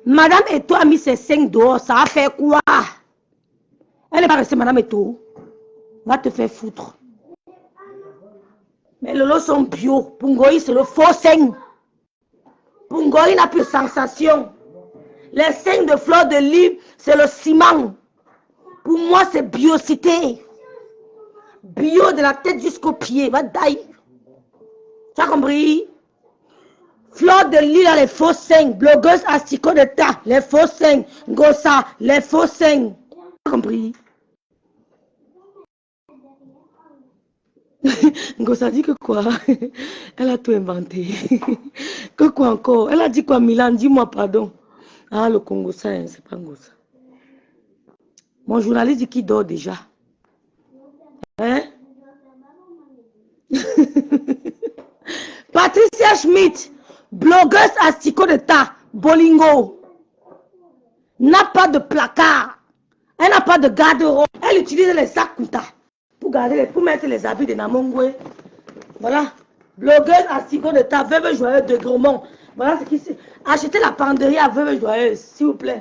Madame et toi a mis ses signes dehors. Ça a fait quoi? Elle n'est pas restée Madame et toi. Va te faire foutre. Mais les lots sont bio. Pungoï, c'est le faux sein. Pungoï n'a plus de sensation. Les signes de fleurs de lys, c'est le ciment. Pour moi, c'est biocité. Bio de la tête jusqu'au pied. Va d'ailleurs. Tu as compris? Fleur de lys, là, les faux signes. Blogueuse Astiko d'État, les faux signes. Gossa, les faux signes. Tu as compris? Gossa dit que quoi? Elle a tout inventé. Que quoi encore? Elle a dit quoi, Milan? Dis-moi pardon. Ah, le Congo, ça, hein, c'est pas Gossa. Mon journaliste dit qu'il dort déjà. Hein? Patricia Schmidt, blogueuse Astiko d'État, Bolingo, n'a pas de placard. Elle n'a pas de garde-robe. Elle utilise les sacs Kuta pour mettre les habits de Namongwe. Voilà. Blogueuse Astiko d'État, veuve joyeuse de Gromont. Voilà ce qui c'est. Achetez la penderie à veuve joyeuse, s'il vous plaît.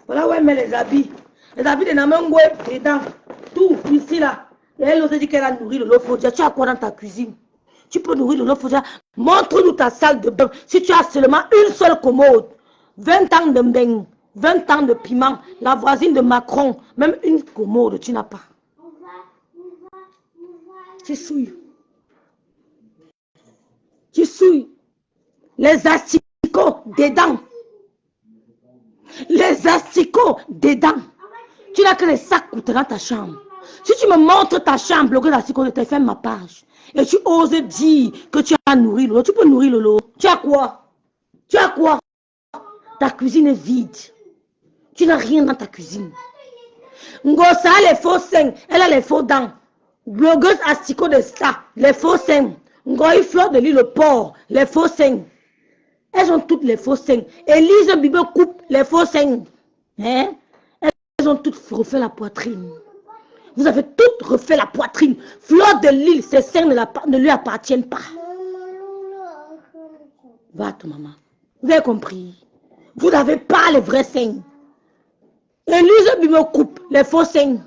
Voilà où elle met les habits. Les habits de Namongwe, dedans. Tout, ici, là. Et elle nous a dit qu'elle a nourri le Lofodia. Tu as quoi dans ta cuisine? Tu peux nourrir le Lofodia. Montre-nous ta salle de bain. Si tu as seulement une seule commode, 20 ans de bain, 20 ans de piment, la voisine de Macron, même une commode, tu n'as pas. Tu souilles. Tu souilles. Les asticots dedans. Les asticots dedans. Tu n'as que les sacs coûtent dans ta chambre. Si tu me montres ta chambre, bloquée d'asticot, je te fais ma page. Et tu oses dire que tu as nourri l'eau. Tu peux nourrir l'eau. Tu as quoi? Tu as quoi? Ta cuisine est vide. Tu n'as rien dans ta cuisine. Ngosa a les faux seins. Elle a les faux dents. Blogueuse Astiko de ça. Les faux seins. Ngoï Fleur de l'île le porc. Les faux seins. Elles ont toutes les faux seins. Élise Bibe coupe les faux seins. Hein? Elles ont toutes refait la poitrine. Vous avez toutes refait la poitrine. Fleur de l'île, ses seins ne lui appartiennent pas. Va ton maman. Vous avez compris? Vous n'avez pas les vrais seins. Élise Bibe coupe les faux seins.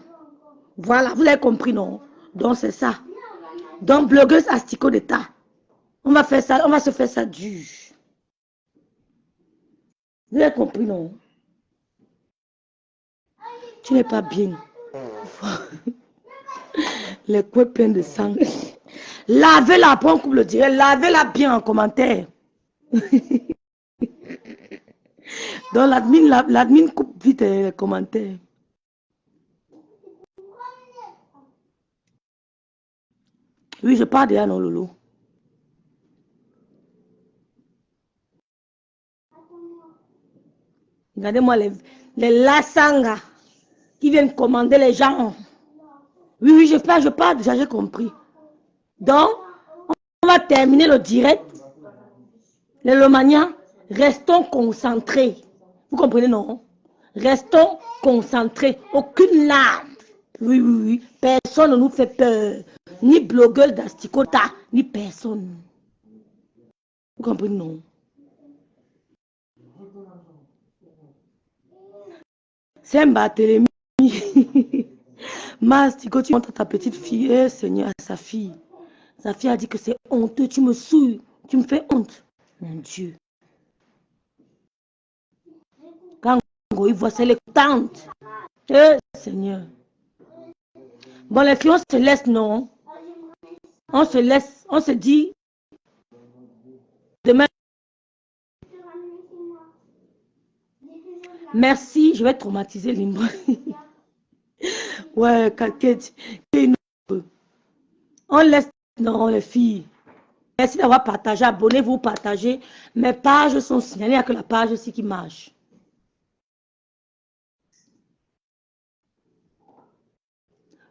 Voilà, vous avez compris, non? Donc c'est ça. Donc blogueuse Astiko d'État. On va faire ça, on va se faire ça dur. Vous avez compris, non? Tu n'es pas bien. Les coins pleins de sang. Lavez-la, après on coupe le direct. Lavez-la bien en commentaire. Donc l'admin coupe vite les commentaires. Oui, je parle déjà, non, Lolo. Regardez-moi les lasanga qui viennent commander les gens. Oui, oui, je parle déjà, j'ai compris. Donc, on va terminer le direct. Les Romaniens, restons concentrés. Vous comprenez, non? Restons concentrés. Aucune larme. Oui, oui, oui. Personne ne nous fait peur. Ni blogueuse d'Asticota, ni personne. Vous comprenez, non? C'est un Barthélemy. Mastico, tu montres à ta petite fille, eh, Seigneur, à sa fille. Sa fille a dit que c'est honteux, tu me saoules, tu me fais honte. Mon Dieu. Quand il voit, c'est les tantes. Eh, Seigneur. Bon, les filles, on se laisse, non? On se laisse, on se dit. Demain. Merci, je vais traumatiser Limbo. Ouais, Kakette. On laisse, non, les filles. Merci d'avoir partagé. Abonnez-vous, partagez. Mes pages sont signalées. Il n'y a que la page aussi qui marche.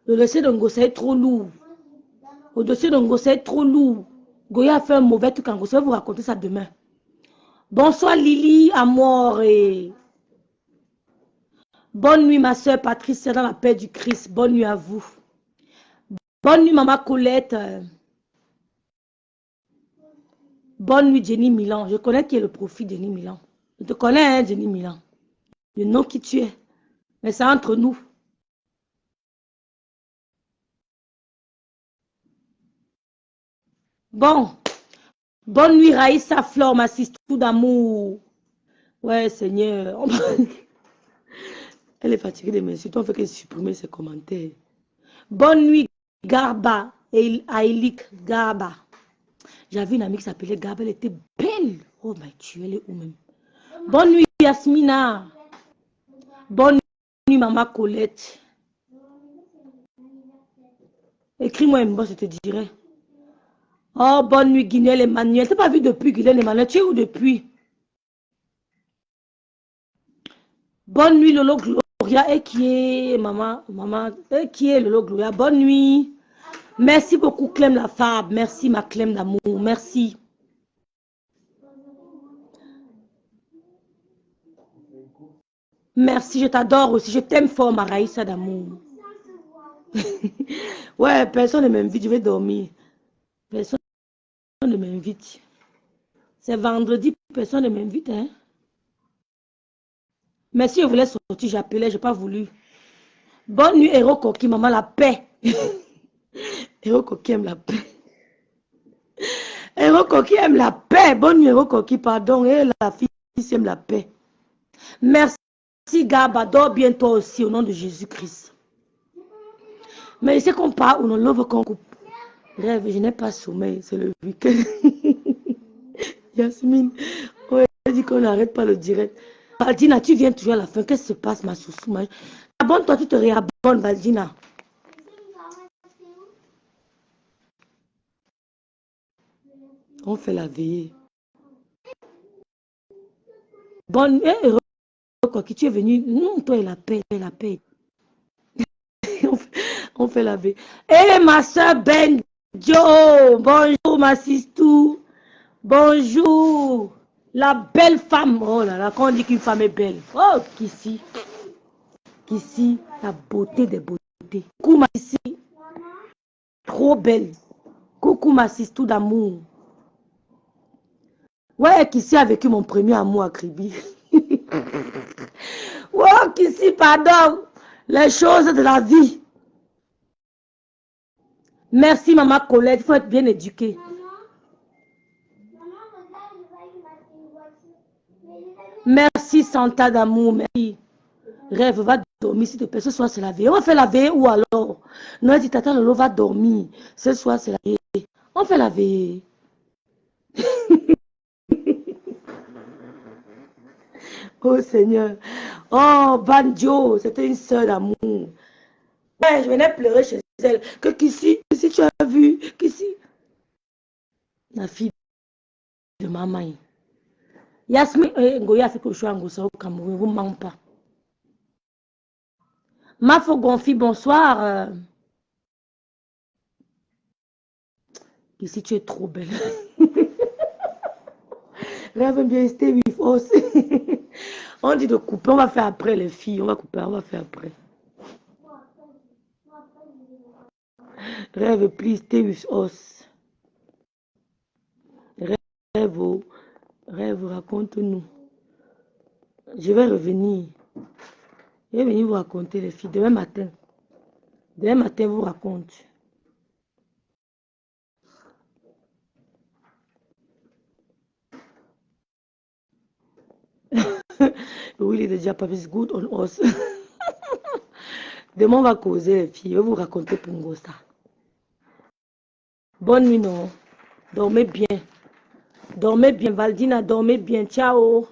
Le dossier de Ngossé est trop lourd. Le dossier de Ngossé est trop lourd. Goya a fait un mauvais truc en Ngossé. Je vais vous raconter ça demain. Bonsoir Lily, Amour et... Bonne nuit ma soeur Patricia dans la paix du Christ. Bonne nuit à vous. Bonne nuit maman Colette. Bonne nuit Jenny Milan. Je connais qui est le profil Jenny Milan. Je te connais hein, Jenny Milan. Je sais qui tu es. Mais c'est entre nous. Bon. Bonne nuit Raïssa Flore, ma sister d'amour. Ouais Seigneur. Elle est fatiguée de m'insulter. On fait que supprimer ses commentaires. Bonne nuit Garba et Aïlik Garba. J'avais une amie qui s'appelait Garba. Elle était belle. Oh my Dieu, elle est où même? Bonne nuit Yasmina. Bonne nuit Maman Colette. Écris-moi un mot, je te dirai. Oh, bonne nuit Guinel Emmanuel. Tu n'as pas vu depuis Guinel Emmanuel? Tu es où depuis? Bonne nuit Lolo Gloria. Et qui est maman? Et qui est Lolo Gloria? Bonne nuit. Merci beaucoup Clem la Fab. Merci ma Clem d'amour. Merci. Merci, je t'adore aussi. Je t'aime fort, ma Raïssa d'amour. Ouais, personne ne m'invite. Je vais dormir. Personne ne m'invite. C'est vendredi. Personne ne m'invite. Hein? Mais si je voulais sortir, j'appelais. Je n'ai pas voulu. Bonne nuit, Héros Coquille. Maman, la paix. Héros Coquille aime la paix. Héros Coquille aime la paix. Bonne nuit, Héros Coquille. Pardon. Et la fille aime la paix. Merci. Si Gaba, dors bien toi aussi au nom de Jésus-Christ. Mais c'est qu'on parle ou non, l'ouvre qu'on coupe. Rêve, je n'ai pas sommeil, c'est le week-end. Yasmine, ouais, elle dit qu'on n'arrête pas le direct. Valdina, tu viens toujours à la fin. Qu'est-ce qui se passe, ma soussou? Abonne-toi, tu te réabonnes, Valdina. On fait la veillée. Bonne nuit. Quoi, qui tu es venu, non, toi et la paix, on fait la vie. Et ma soeur Benjo, bonjour ma sistou, bonjour, la belle femme, oh là là, quand on dit qu'une femme est belle, oh, qu'ici, la beauté des beautés. Coucou ma ici, trop belle, coucou ma sistou d'amour. Ouais, qu'ici a vécu mon premier amour à Kribi. Oh, qu'ici, pardon, les choses de la vie. Merci, maman Colette, il faut être bien éduqué. Merci, Santa d'amour, merci. Rêve, va dormir, s'il te plaît, ce soir c'est la veille. On va faire la veille ou alors? Non, dit tata Lolo va dormir. Ce soir c'est la veille. On fait la veille. Oh Seigneur. Oh Banjo, c'était une soeur d'amour. Ouais, je venais pleurer chez elle. Que Kissi, tu as vu, Kissi. La fille de maman. Yasmine, Ngoya fait que je suis en Gossa au Cameroun, vous ne manquez pas. Mafo Gonfi, bonsoir. Kissi, tu es trop belle. Rêve bien, stay with us. On dit de couper, on va faire après les filles. On va couper, on va faire après. Rêve, please, stay with us. Rêve, raconte-nous. Je vais revenir. Je vais venir vous raconter les filles. Demain matin. Demain matin, vous raconte. Oui, il est déjà pas plus good on us. Demain, on va causer les filles. Je vais vous raconter pour Ngossa. Bonne nuit, non. Dormez bien. Dormez bien, Valdina. Dormez bien. Ciao.